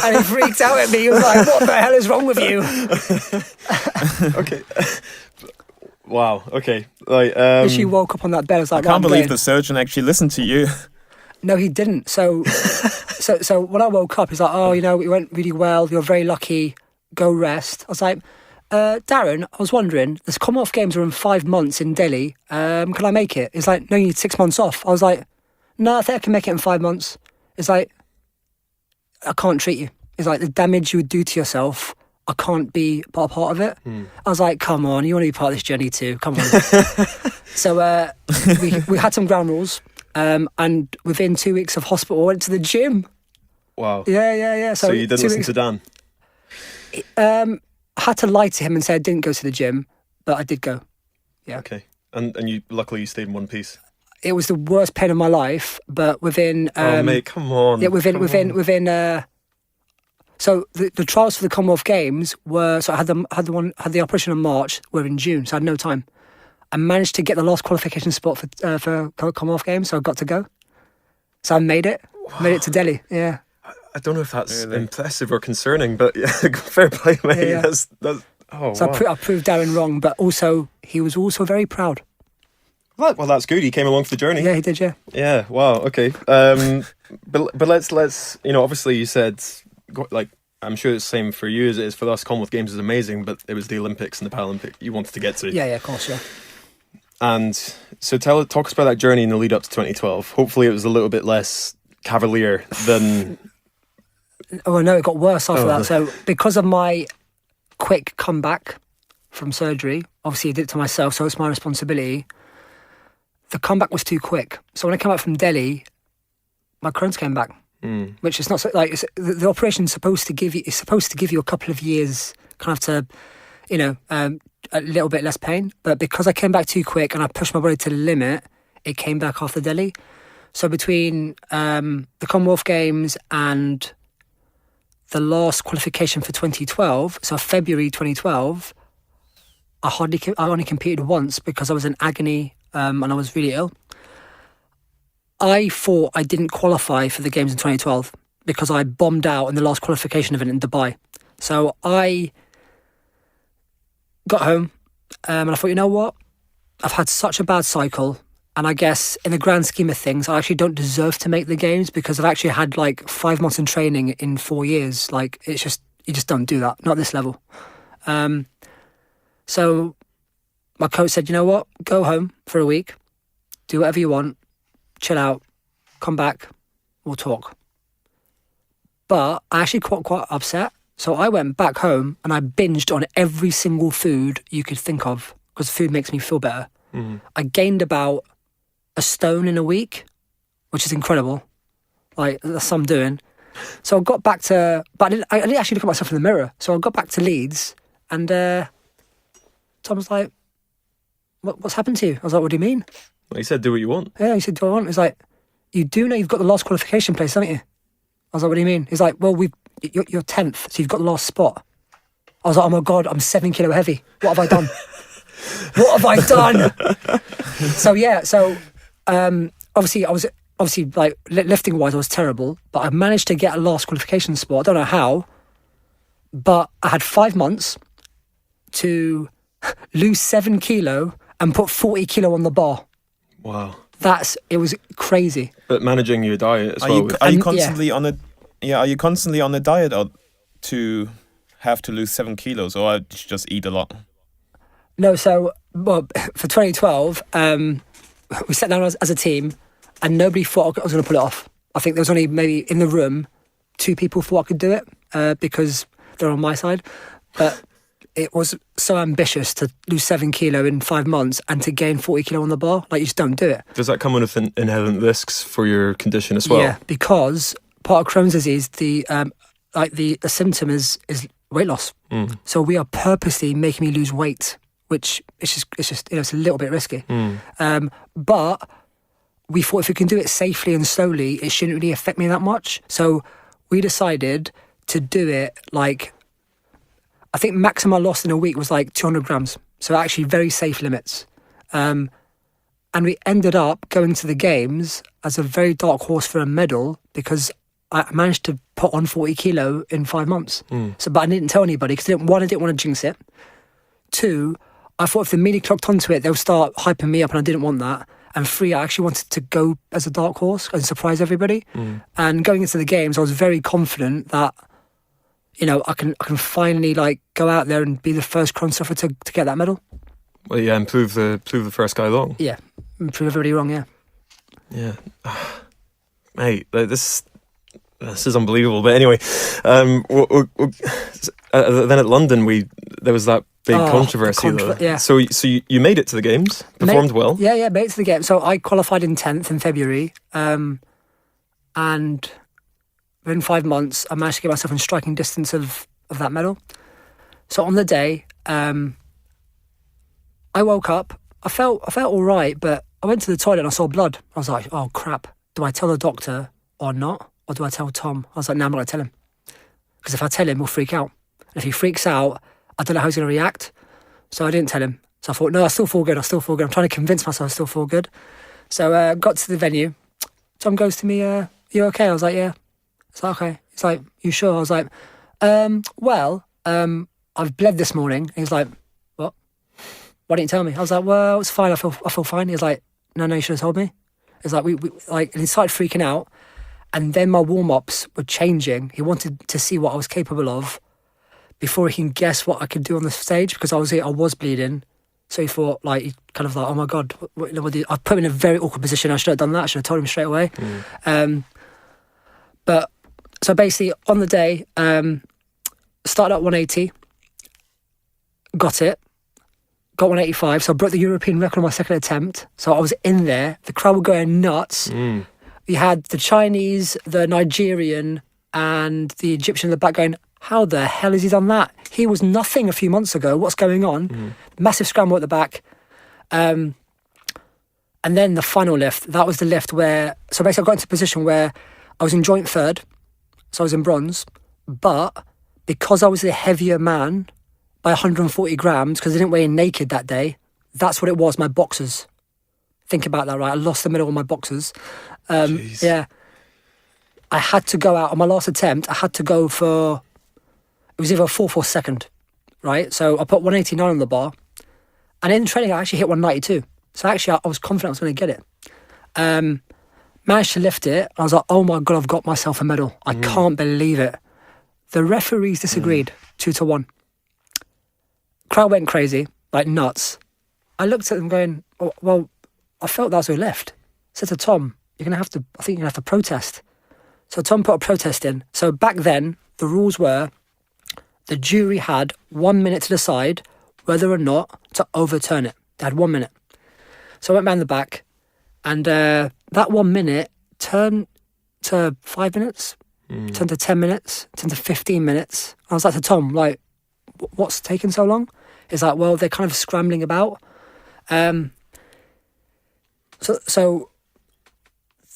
And he freaked out at me. He was like, what the hell is wrong with you? Okay. Wow. Okay. Like, she woke up on that bed. I was like, I can't believe the surgeon actually listened to you. No, he didn't. So when I woke up, he's like, oh, it went really well. You're very lucky. Go rest. I was like, Darren, I was wondering, the Commonwealth Games are in 5 months in Delhi. Can I make it? He's like, no, you need 6 months off. I was like, no, I think I can make it in 5 months. It's like, I can't treat you. It's like the damage you would do to yourself, I can't be part of it. I was like, come on, you want to be part of this journey too. Come on. So we had some ground rules. And within 2 weeks of hospital, I went to the gym. Wow. Yeah. So you didn't listen to Dan? I had to lie to him and say I didn't go to the gym, but I did go. Yeah. Okay. And you luckily you stayed in one piece. It was the worst pain of my life, but within oh mate, come on. Yeah, within so the trials for the Commonwealth Games were, so I had the operation in March, were in June, so I had no time. I managed to get the last qualification spot for Commonwealth Games, so I got to go. So I made it. Wow. Made it to Delhi. Yeah. I don't know if that's impressive or concerning, but yeah, fair play, mate. Yeah. That's so wow. I proved Darren wrong, but also he was also very proud. Well, that's good. He came along for the journey. Yeah, he did. Yeah. Yeah. Wow. Okay. But let's obviously you said, like, I'm sure it's the same for you as it is for us. Commonwealth Games is amazing, but it was the Olympics and the Paralympic you wanted to get to. Yeah, of course, yeah. And so talk us about that journey in the lead up to 2012. Hopefully it was a little bit less cavalier than... Oh, no, it got worse after that. So because of my quick comeback from surgery, obviously I did it to myself, so it's my responsibility. The comeback was too quick. So when I came back from Delhi, my Crohn's came back, which is not so, like, the operation's supposed to give you a couple of years kind of to, a little bit less pain. But because I came back too quick and I pushed my body to the limit, it came back after Delhi. So between the Commonwealth Games and the last qualification for 2012, so February 2012, I only competed once because I was in agony and I was really ill. I thought I didn't qualify for the Games in 2012 because I bombed out in the last qualification event in Dubai. So I got home and I thought, you know what? I've had such a bad cycle, and I guess in the grand scheme of things, I actually don't deserve to make the Games because I've actually had like 5 months in training in 4 years. Like, it's just, you just don't do that, not at this level. So my coach said, you know what? Go home for a week, do whatever you want, chill out, come back, we'll talk. But I actually got quite upset. So I went back home and I binged on every single food you could think of because food makes me feel better. I gained about a stone in a week, which is incredible. Like, that's what I'm doing. So I got back to, but I didn't actually look at myself in the mirror. So I got back to Leeds and Tom was like, what's happened to you? I was like, what do you mean? Well, he said, do what you want. Yeah, he said, do I want? He's like, you do know you've got the last qualification place, haven't you? I was like, what do you mean? He's like, well, you're 10th, so you've got the last spot. I was like, oh my God, I'm 7 kilo heavy. What have I done? What have I done? Obviously I was like lifting wise, I was terrible, but I managed to get a last qualification spot. I don't know how, but I had 5 months to lose 7 kilo and put 40 kilo on the bar. Wow. It was crazy. But managing your diet as Are well. you constantly on a Are you constantly on a diet or to have to lose 7 kilos, or did you just eat a lot? No, so for 2012, we sat down as a team, and nobody thought I was going to pull it off. I think there was only maybe in the room 2 people thought I could do it because they're on my side. But it was so ambitious to lose 7 kilo in 5 months and to gain 40 kilo on the bar. Like, you just don't do it. Does that come with inherent risks for your condition as well? Yeah, because part of Crohn's disease, the symptom is weight loss. So we are purposely making me lose weight, which it's just it's a little bit risky. But we thought if we can do it safely and slowly, it shouldn't really affect me that much. So we decided to do it like, I think maximum I lost in a week was like 200 grams. So actually very safe limits. And we ended up going to the games as a very dark horse for a medal because I managed to put on 40 kilo in 5 months. But I didn't tell anybody because I didn't want to jinx it. 2, I thought if the media clocked onto it, they'll start hyping me up, and I didn't want that. And 3, I actually wanted to go as a dark horse and surprise everybody. And going into the games, I was very confident that, you know, I can finally like go out there and be the first Crohn sufferer to get that medal. Well, yeah, and prove the first guy wrong. Yeah, and prove everybody wrong. Yeah. Yeah, mate, this is unbelievable. But anyway, then at London, there was that big controversy though. Yeah. So you made it to the games, performed well. Yeah, made it to the game. So I qualified in 10th in February, and within 5 months, I managed to get myself in striking distance of that medal. So on the day, I woke up. I felt all right, but I went to the toilet and I saw blood. I was like, oh crap! Do I tell the doctor or not? Or do I tell Tom? I was like, no, I'm not going to tell him. Because if I tell him, he'll freak out. And if he freaks out, I don't know how he's going to react. So I didn't tell him. So I thought, no, I still feel good. I'm trying to convince myself I still feel good. So got to the venue. Tom goes to me, you okay? I was like, yeah. It's like, okay. He's like, you sure? I was like, I've bled this morning. He's like, what? Why didn't you tell me? I was like, well, it's fine. I feel fine. He was like, no, you should have told me. It's like, we and he started freaking out. And then my warm-ups were changing. He wanted to see what I was capable of before he can guess what I could do on the stage, because I was bleeding. So he thought, like, he kind of like, oh my God, what I put him in a very awkward position. I should have done that. I should have told him straight away. But so basically on the day, started at 180, got 185. So I broke the European record on my second attempt. So I was in there. The crowd were going nuts. You had the Chinese, the Nigerian, and the Egyptian in the back going, how the hell has he done that? He was nothing a few months ago. What's going on? Massive scramble at the back. And then the final lift. That was the lift where... So basically I got into a position where I was in joint third. So I was in bronze. But because I was the heavier man by 140 grams, because I didn't weigh in naked that day, that's what it was, my boxers. Think about that, right? I lost the medal on my boxers. Yeah. I had to go out on my last attempt. I had to go for... It was either 4th or 2nd, right? So I put 189 on the bar. And in training, I actually hit 192. So actually, I was confident I was going to get it. Managed to lift it. I was like, oh my God, I've got myself a medal. I can't believe it. The referees disagreed, 2-1. Crowd went crazy, like nuts. I looked at them going, oh, well, I felt that was who left. I said to Tom, I think you're going to have to protest. So Tom put a protest in. So back then, the rules were the jury had 1 minute to decide whether or not to overturn it. They had 1 minute. So I went round the back, and that 1 minute turned to 5 minutes, turned to 10 minutes, turned to 15 minutes. I was like to Tom, like, what's taking so long? He's like, well, they're kind of scrambling about. So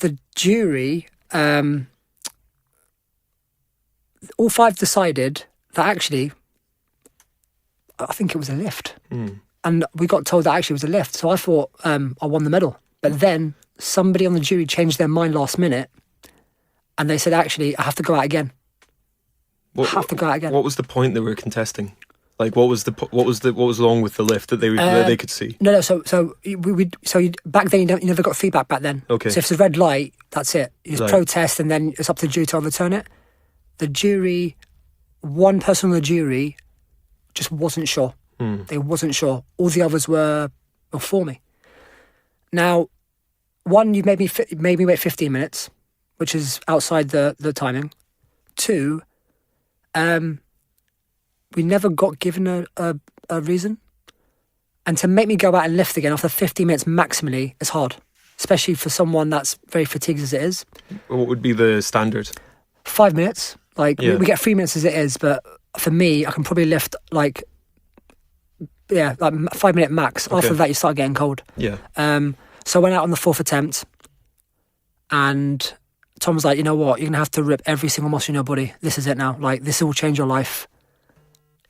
the jury, all 5 decided that actually, I think it was a lift. And we got told that actually it was a lift. So I thought I won the medal. But then somebody on the jury changed their mind last minute, and they said, actually, I have to go out again. What was the point they were contesting? Like, what was wrong with the lift that they could see? No. So back then you never got feedback back then. Okay. So if it's a red light, that's it. You just Right. protest, and then it's up to the jury to overturn it. The jury, one person on the jury, just wasn't sure. They wasn't sure. All the others were for me. Now, one, you made me wait 15 minutes, which is outside the timing. 2, we never got given a reason. And to make me go out and lift again after 15 minutes maximally is hard, especially for someone that's very fatigued as it is. What would be the standard? 5 minutes. Like, Yeah. we get 3 minutes as it is, but for me, I can probably lift like 5 minute max. Okay. After that, you start getting cold. Yeah. So I went out on the 4th attempt, and Tom was like, you know what, you're going to have to rip every single muscle in your body. This is it now. Like, this will change your life.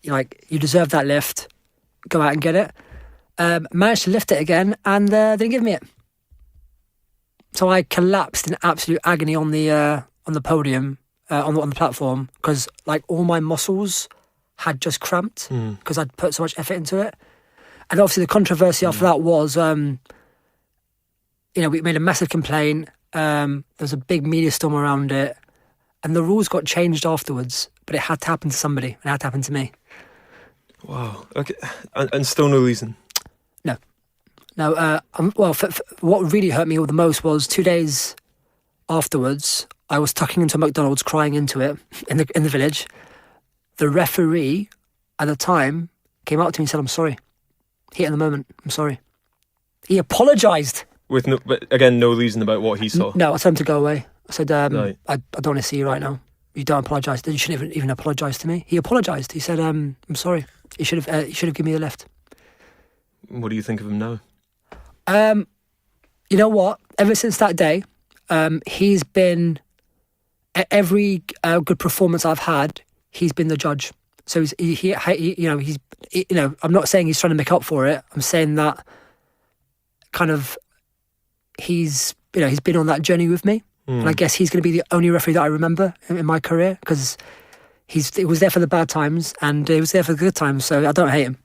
Like, you deserve that lift. Go out and get it. Managed to lift it again, and they didn't give me it. So I collapsed in absolute agony on the podium, on the platform, because like all my muscles had just cramped because I'd put so much effort into it. And obviously the controversy after that was, we made a massive complaint. There was a big media storm around it, and the rules got changed afterwards. But it had to happen to somebody. It had to happen to me. Wow. Okay. And still no reason. No. What really hurt me the most was 2 days afterwards, I was tucking into a McDonald's, crying into it in the village. The referee at the time came up to me and said, "I'm sorry. Heat in the moment. I'm sorry." He apologised. But again, no reason about what he saw. No, I told him to go away. I said, Right. I don't want to see you right now. You don't apologise. You shouldn't even apologise to me. He apologised. He said, "I'm sorry. You should have given me a lift." What do you think of him now? You know what? Ever since that day, he's been every good performance I've had. He's been the judge. So I'm not saying he's trying to make up for it. I'm saying that kind of he's been on that journey with me, and I guess he's going to be the only referee that I remember in my career, because he was there for the bad times and he was there for the good times. So I don't hate him.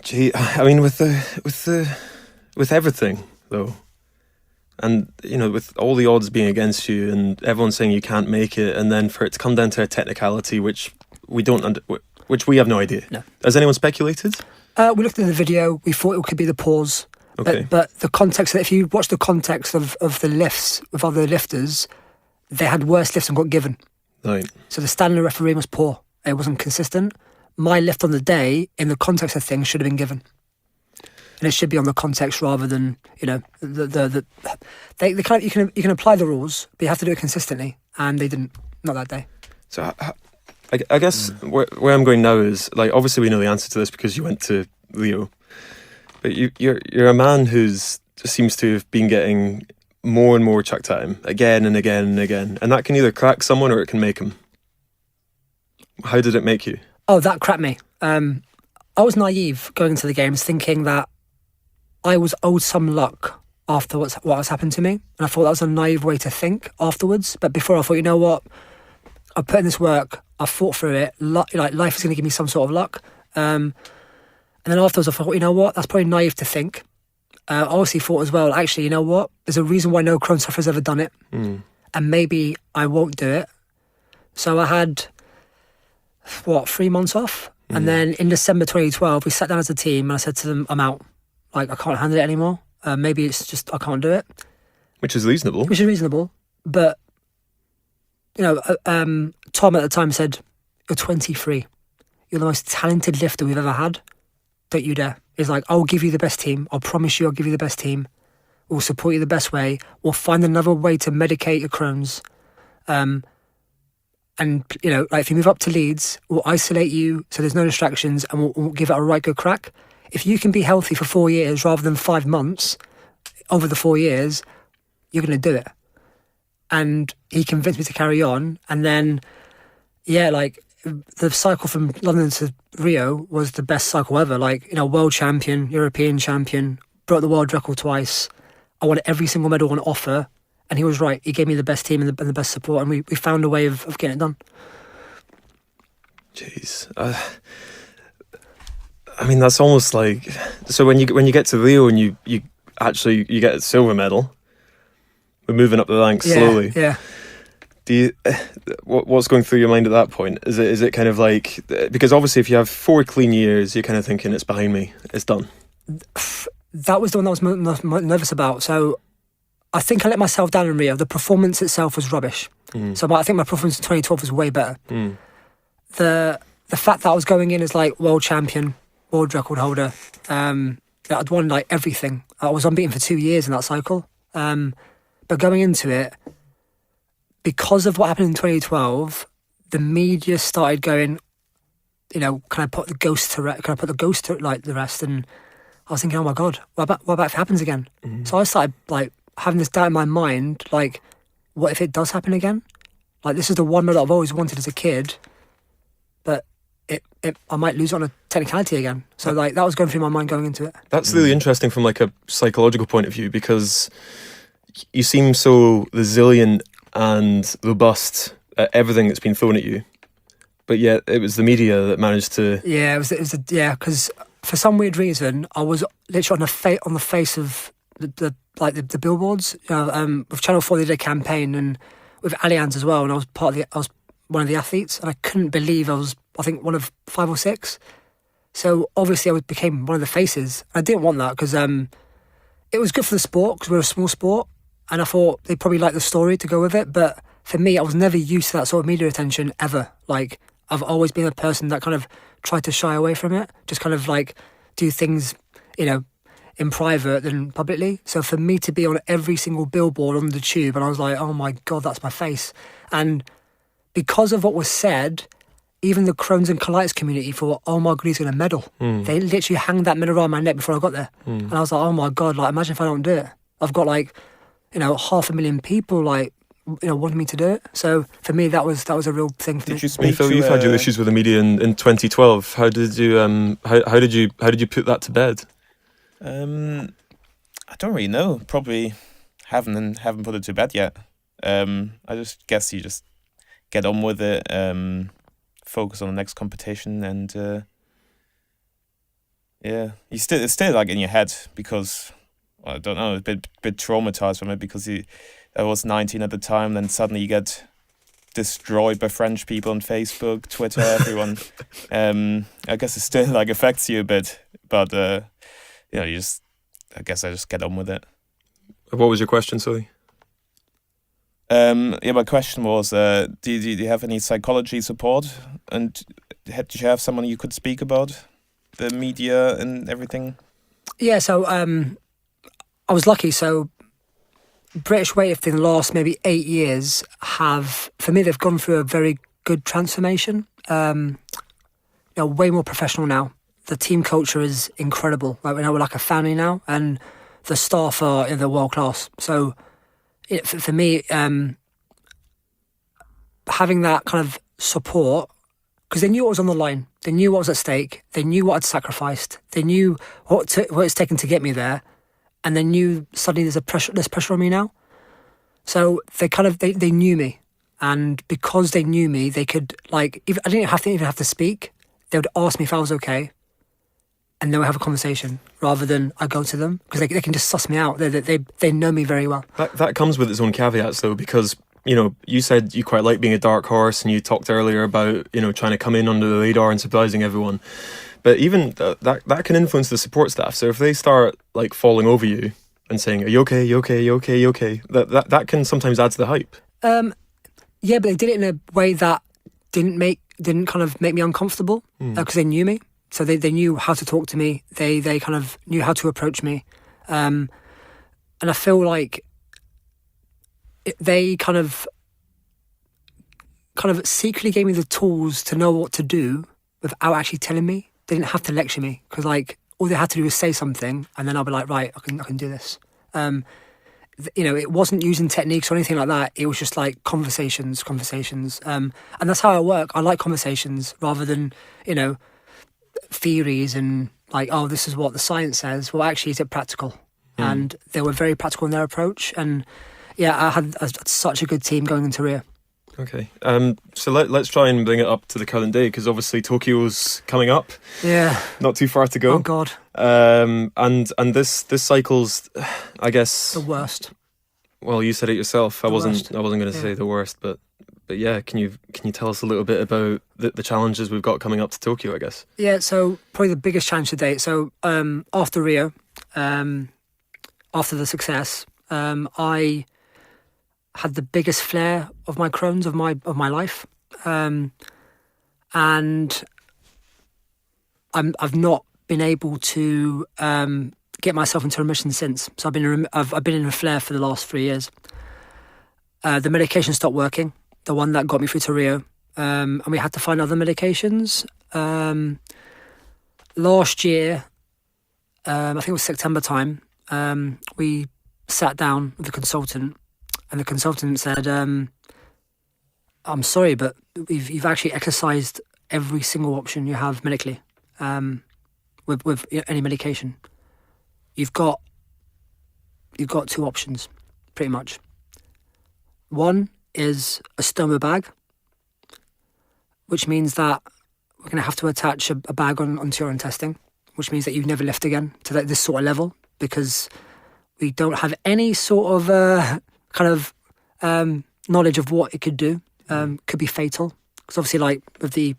Gee, I mean, with everything though, and with all the odds being against you, and everyone saying you can't make it, and then for it to come down to a technicality which we have no idea. No. Has anyone speculated? We looked at the video. We thought it could be the pause. Okay. But the context, if you watch the context of the lifts with other lifters, they had worse lifts and got given. Right. So the standard refereeing was poor. It wasn't consistent. My lift on the day, in the context of things, should have been given. And it should be on the context rather than, they kind of, you can apply the rules, but you have to do it consistently. And they didn't, not that day. So I guess where I'm going now is, like, obviously we know the answer to this because you went to Rio, but you're a man who's seems to have been getting more and more chuck time again and again and again, and that can either crack someone or it can make him. How did it make you? Oh, that cracked me. I was naive going into the games, thinking that I was owed some luck after what was happened to me, and I thought that was a naive way to think afterwards. But before, I thought, you know what, I put in this work, I fought through it. Life is going to give me some sort of luck. And then afterwards, I thought, you know what, that's probably naive to think. I obviously thought as well, actually, you know what, there's a reason why no Crohn's sufferer's ever done it, and maybe I won't do it. So I had 3 months off, and then in December 2012, we sat down as a team, and I said to them, I'm out. Like, I can't handle it anymore. Maybe it's just I can't do it. Which is reasonable. But Tom at the time said, "You're 23. You're the most talented lifter we've ever had. Don't you dare." He's like, "I'll give you the best team. I'll promise you I'll give you the best team. We'll support you the best way. We'll find another way to medicate your Crohn's. And, if you move up to Leeds, we'll isolate you so there's no distractions, and we'll give it a right good crack. if you can be healthy for 4 years rather than 5 months over the 4 years, you're going to do it. And he convinced me to carry on. And then, yeah, like the cycle from London to Rio was the best cycle ever. Like, you know, world champion, European champion, broke the world record twice. I won every single medal on offer. And he was right. He gave me the best team and the best support. And we found a way of getting it done. Jeez. I mean, that's almost like, so when you get to Rio and you get a silver medal, we're moving up the ranks slowly. Yeah. Do you, what's going through your mind at that point? Is it kind of like, because obviously if you have 4 clean years, you're kind of thinking it's behind me, it's done. That was the one I was most nervous about. So I think I let myself down in Rio. The performance itself was rubbish. So I think my performance in 2012 was way better. The fact that I was going in as like world champion, world record holder, that I'd won like everything. I was unbeaten for 2 years in that cycle. But going into it, because of what happened in 2012, the media started going, you know, can I put the ghost to like the rest? And I was thinking, oh my God, what about if it happens again? So I started like having this doubt in my mind, like, what if it does happen again? Like, this is the one medal I've always wanted as a kid, but I might lose it on a technicality again. So like that was going through my mind going into it. That's really interesting from like a psychological point of view, because you seem so resilient and robust at everything that's been thrown at you, but yet it was the media that managed to. Yeah, it was because for some weird reason I was literally on the face of the billboards. You know, with Channel 4 they did a campaign, and with Allianz as well, and I was one of the athletes, and I couldn't believe I was, I think, one of 5 or 6. So obviously I became one of the faces. I didn't want that because it was good for the sport, because we're a small sport, and I thought they'd probably like the story to go with it. But for me, I was never used to that sort of media attention ever. Like, I've always been a person that kind of tried to shy away from it, just kind of like do things, you know, in private than publicly. So for me to be on every single billboard on the tube, and I was like, oh my God, that's my face. And because of what was said, even the Crohn's and colitis community thought, oh my God, he's going to medal. They literally hanged that medal around my neck before I got there. And I was like, oh my God, like, imagine if I don't do it. I've got like, you know, 500,000 people like, you know, wanting me to do it. So for me, that was a real thing for me. Did you speak Phil, you've had your issues with the media in 2012. How did you how did you put that to bed? I don't really know. Probably haven't put it to bed yet. I just guess you just get on with it. Focus on the next competition, and yeah, it's still like in your head, because I don't know, a bit traumatized from it, because I was 19 at the time. Then suddenly you get destroyed by French people on Facebook, Twitter, everyone. I guess it still like affects you a bit, but you know, I guess I just get on with it. What was your question, Sully? Yeah, my question was, do you have any psychology support, and did you have someone you could speak about the media and everything? Yeah, so I was lucky. So British weightlifting in the last maybe 8 years for me, they've gone through a very good transformation. You know, way more professional now. The team culture is incredible. Like, we're like a family now, and the staff are they're world class. So for me, having that kind of support, because they knew what was on the line, they knew what was at stake, they knew what I'd sacrificed, they knew what it's taken to get me there, and they knew suddenly there's pressure on me now. So they knew me, and because they knew me, they could, like, I didn't even have to speak. They would ask me if I was okay, and then we have a conversation rather than I go to them, because they can just suss me out. They know me very well. That comes with its own caveats, though, because, you know, you said you quite like being a dark horse, and you talked earlier about, you know, trying to come in under the radar and surprising everyone. But even that can influence the support staff. So if they start like falling over you and saying, "Are you okay? You okay? You okay? You okay?" That can sometimes add to the hype. Yeah, but they did it in a way that didn't kind of make me uncomfortable, because they knew me. So they knew how to talk to me. They kind of knew how to approach me, and I feel like they kind of secretly gave me the tools to know what to do without actually telling me. They didn't have to lecture me, because like all they had to do was say something, and then I'll be like, right, I can do this. It wasn't using techniques or anything like that. It was just like conversations. And that's how I work. I like conversations rather than, theories and like, oh, this is what the science says. Well, actually, is it practical? And they were very practical in their approach. And yeah, I had such a good team going into Rio. Okay. So let's try and bring it up to the current day, because obviously Tokyo's coming up. Yeah. Not too far to go. Oh God. And this cycle's, I guess, the worst. Well, you said it yourself. I wasn't going to Yeah. say the worst, but yeah, can you tell us a little bit about the challenges we've got coming up to Tokyo, I guess? Yeah, so probably the biggest challenge to date. So after Rio, after the success, I had the biggest flare of my Crohn's of my life, and I've not been able to get myself into remission since. So I've been in a flare for the last 3 years. The medication stopped working, the one that got me through to Rio, and we had to find other medications. Last year, I think it was September time, we sat down with the consultant, and the consultant said, I'm sorry, but you've actually exercised every single option you have medically with any medication. You've got 2 options, pretty much. One is a stoma bag, which means that we're going to have to attach a bag onto your intestine, which means that you never lift again to this sort of level, because we don't have any sort of knowledge of what it could do. Could be fatal, because obviously, like with the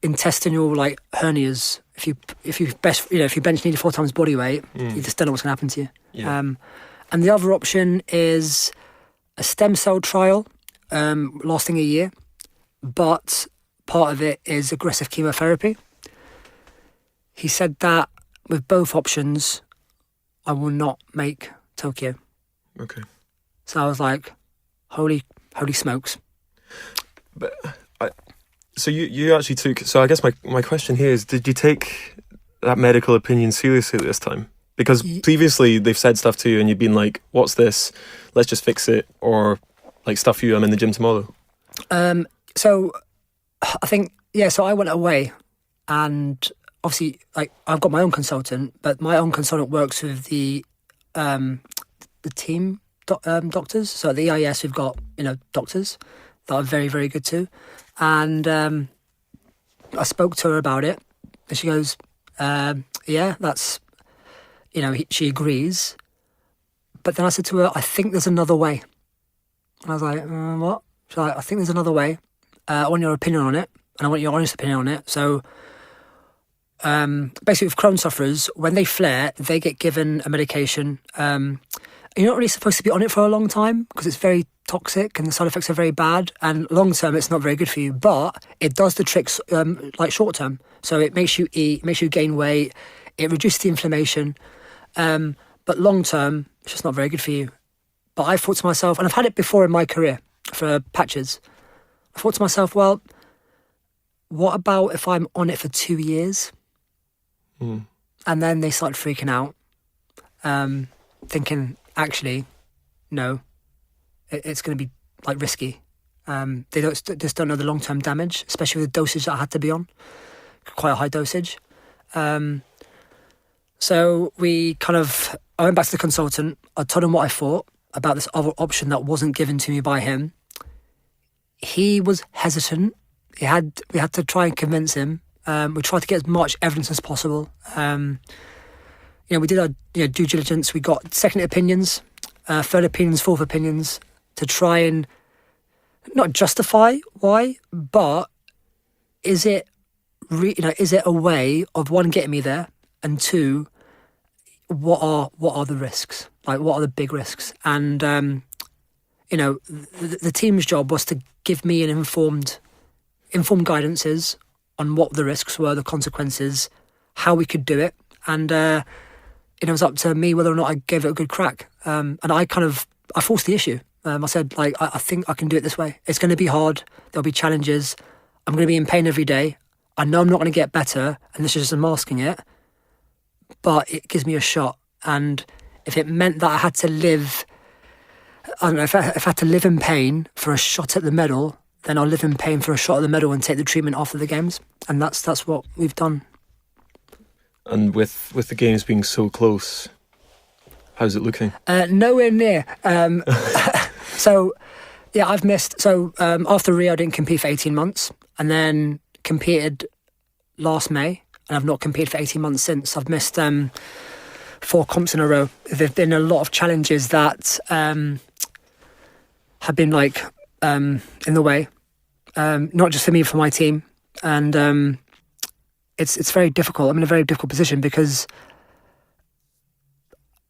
intestinal hernias, if you bench nearly 4 times body weight, you just don't know what's going to happen to you. Yeah. And the other option is a stem cell trial lasting a year, but part of it is aggressive chemotherapy. He said that with both options, I will not make Tokyo. Okay. So I was like, holy smokes. But so you actually took. So I guess my question here is, did you take that medical opinion seriously this time? Because previously they've said stuff to you and you've been like, what's this? Let's just fix it. Or like, stuff you, I'm in the gym tomorrow. So I think, so I went away, and obviously I've got my own consultant, but my own consultant works with the team doctors. So at the EIS we've got, doctors that are very, very good too. And I spoke to her about it, and she goes, that's, she agrees. But then I said to her, I think there's another way. And I was like, what? She's like, I think there's another way. I want your opinion on it, and I want your honest opinion on it. So basically with Crohn's sufferers, when they flare, they get given a medication. You're not really supposed to be on it for a long time because it's very toxic and the side effects are very bad, and long term it's not very good for you, but it does the tricks short term. So it makes you eat, makes you gain weight, it reduces the inflammation, but long term it's just not very good for you. But I thought to myself, and I've had it before in my career for patches, I thought to myself, well, what about if I'm on it for 2 years? And then they started freaking out, thinking, actually, no, it's going to be risky. They just don't know the long-term damage, especially with the dosage that I had to be on, quite a high dosage. So I went back to the consultant. I told him what I thought about this other option that wasn't given to me by him. He was hesitant. We had to try and convince him. We tried to get as much evidence as possible. We did our due diligence. We got second opinions, third opinions, fourth opinions to try and not justify why, but is it a way of, one, getting me there, and two, what are the risks? What are the big risks? And the team's job was to give me an informed guidances on what the risks were, the consequences, how we could do it, and it was up to me whether or not I gave it a good crack. And I forced the issue. I said, I think I can do it this way. It's going to be hard. There'll be challenges. I'm going to be in pain every day. I know I'm not going to get better, and this is just masking it. but it gives me a shot. And if it meant that I had to live, I don't know, if I had to live in pain for a shot at the medal, then I'll live in pain for a shot at the medal and take the treatment after the games. And that's what we've done. And with the games being so close, how's it looking? Nowhere near. So, yeah, I've missed. So after Rio, I didn't compete for 18 months, and then competed last May, and I've not competed for 18 months since. I've missed 4 comps in a row. There've been a lot of challenges that have been in the way, not just for me, for my team, and it's very difficult. I'm in a very difficult position because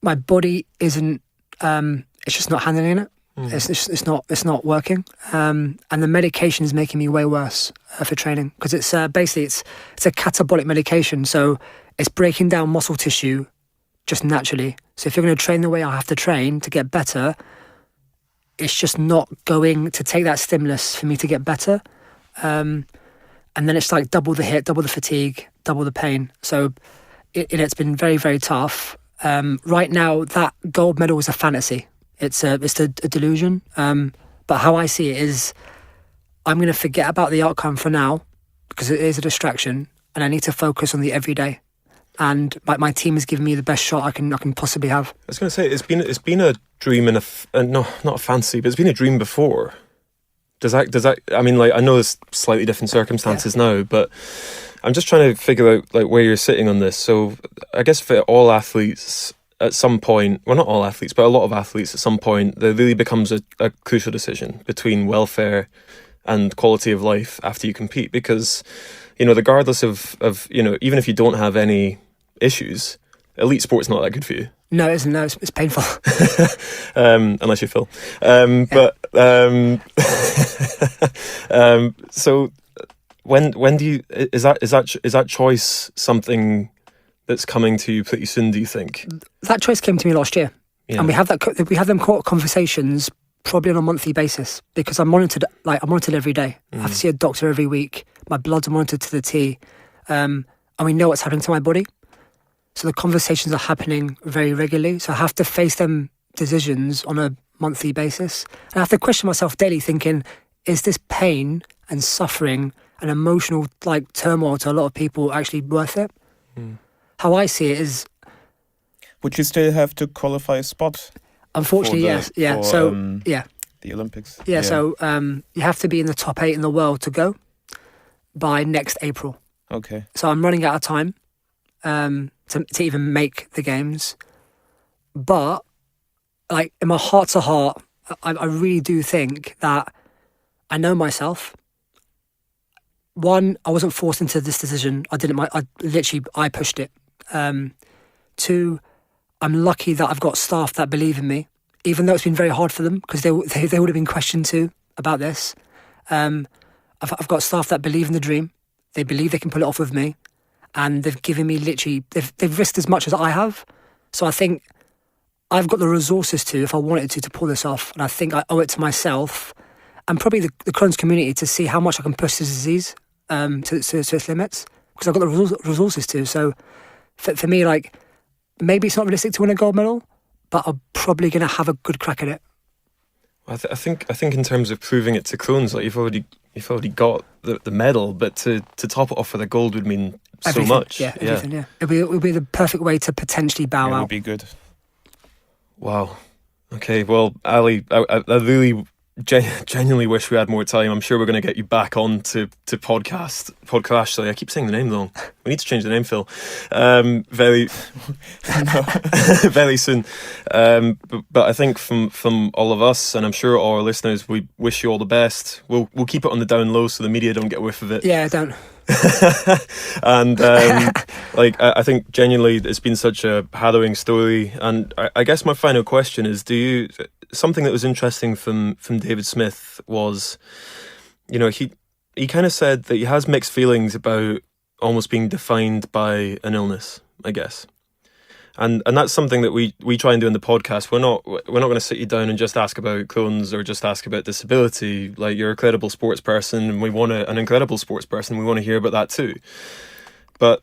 my body isn't. It's just not handling it. It's not working, and the medication is making me way worse for training, because it's basically it's a catabolic medication, so it's breaking down muscle tissue just naturally. So if you're going to train the way I have to train to get better, it's just not going to take that stimulus for me to get better, and then it's like double the hit, double the fatigue, double the pain. So it's been very, very tough. Right now, that gold medal is a fantasy. It's a delusion. But how I see it is, I'm going to forget about the outcome for now, because it is a distraction, and I need to focus on the everyday. And my team has given me the best shot I can possibly have. I was going to say, it's been a dream and no, not a fantasy, but it's been a dream before. Does that? I mean, I know there's slightly different circumstances now, but I'm just trying to figure out where you're sitting on this. So I guess for all athletes, at some point, well, not all athletes, but a lot of athletes at some point, there really becomes a crucial decision between welfare and quality of life after you compete, because, regardless of even if you don't have any issues, elite sport's not that good for you. No, it isn't. No, it's painful. Unless you feel. So when do you, is that choice something that's coming to you pretty soon, do you think? That choice came to me last year, and we have them conversations probably on a monthly basis, because I'm monitored every day. I have to see a doctor every week. My blood's monitored to the T, and we know what's happening to my body. So the conversations are happening very regularly. So I have to face them decisions on a monthly basis, and I have to question myself daily, thinking, is this pain and suffering and emotional turmoil to a lot of people actually worth it? How I see it is, would you still have to qualify a spot? Unfortunately, yes. Yeah. The Olympics. Yeah. So you have to be in the top 8 in the world to go by next April. Okay. So I'm running out of time to even make the games. But in my heart to heart, I really do think that I know myself. One, I wasn't forced into this decision. I pushed it. 2, I'm lucky that I've got staff that believe in me, even though it's been very hard for them, because they would have been questioned too about this. I've got staff that believe in the dream. They believe they can pull it off with me, and they've given me they've risked as much as I have. So I think I've got the resources if I wanted to pull this off, and I think I owe it to myself and probably the Crohn's community to see how much I can push this disease to its limits, because I've got the resources to. So for me, maybe it's not realistic to win a gold medal, but I'm probably going to have a good crack at it. I think in terms of proving it to Crohn's, you've already got the medal, but to top it off with a gold would mean everything, so much. Yeah, everything. Yeah, it would be the perfect way to potentially bow out. It would be good. Wow. Okay. Well, Ali, I really genuinely wish we had more time. I'm sure we're going to get you back on to PodCrash. Sorry, I keep saying the name wrong. We need to change the name, Phil. Very very soon. But I think from all of us, and I'm sure all our listeners, we wish you all the best. We'll keep it on the down low so the media don't get a whiff of it. Yeah, don't. And I think genuinely it's been such a harrowing story, and I guess my final question is, something that was interesting from David Smith was, he kind of said that he has mixed feelings about almost being defined by an illness, I guess. And that's something that we try and do in the podcast. We're not going to sit you down and just ask about Crohn's or just ask about disability. You're a credible sports person, and we want an incredible sports person. We want to hear about that too. But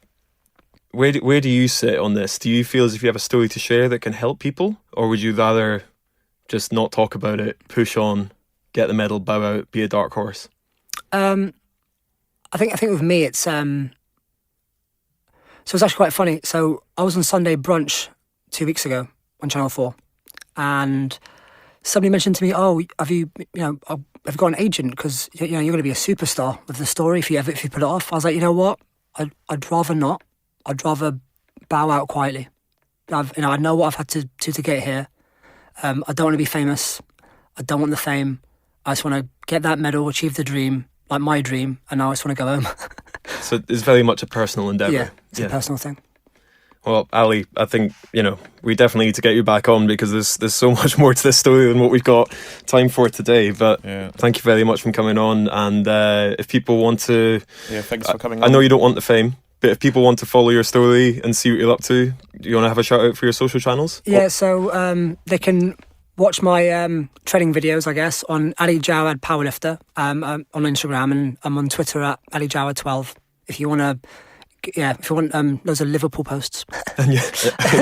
where do you sit on this? Do you feel as if you have a story to share that can help people, or would you rather just not talk about it, push on, get the medal, bow out, be a dark horse? I think with me it's so it's actually quite funny. So I was on Sunday brunch 2 weeks ago on Channel 4, and somebody mentioned to me, "Oh, have you got an agent? Because you're going to be a superstar with the story if you put it off." I was like, you know what? I'd rather not. I'd rather bow out quietly. I know what I've had to get here. I don't want to be famous. I don't want the fame. I just want to get that medal, achieve the dream, like my dream, and now I just want to go home. So it's very much a personal endeavour. Yeah, it's a personal thing. Well, Ali, I think, we definitely need to get you back on, because there's so much more to this story than what we've got time for today. But thank you very much for coming on. And if people want to... Yeah, thanks for coming on. I know you don't want the fame, but if people want to follow your story and see what you're up to, do you want to have a shout out for your social channels? Yeah, so they can watch my training videos, I guess, on Ali Jawad Powerlifter on Instagram, and I'm on Twitter at Ali Jawad 12. If you want loads of Liverpool posts. And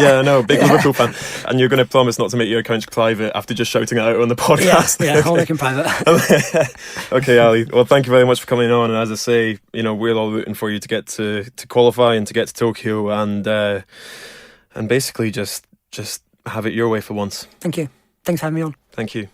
I know, big Liverpool fan. And you're going to promise not to make your account private after just shouting it out on the podcast? Yeah, I'll make him private. Okay, Ali. Well, thank you very much for coming on. And as I say, we're all rooting for you to get to qualify and to get to Tokyo, and basically just have it your way for once. Thank you. Thanks for having me on. Thank you.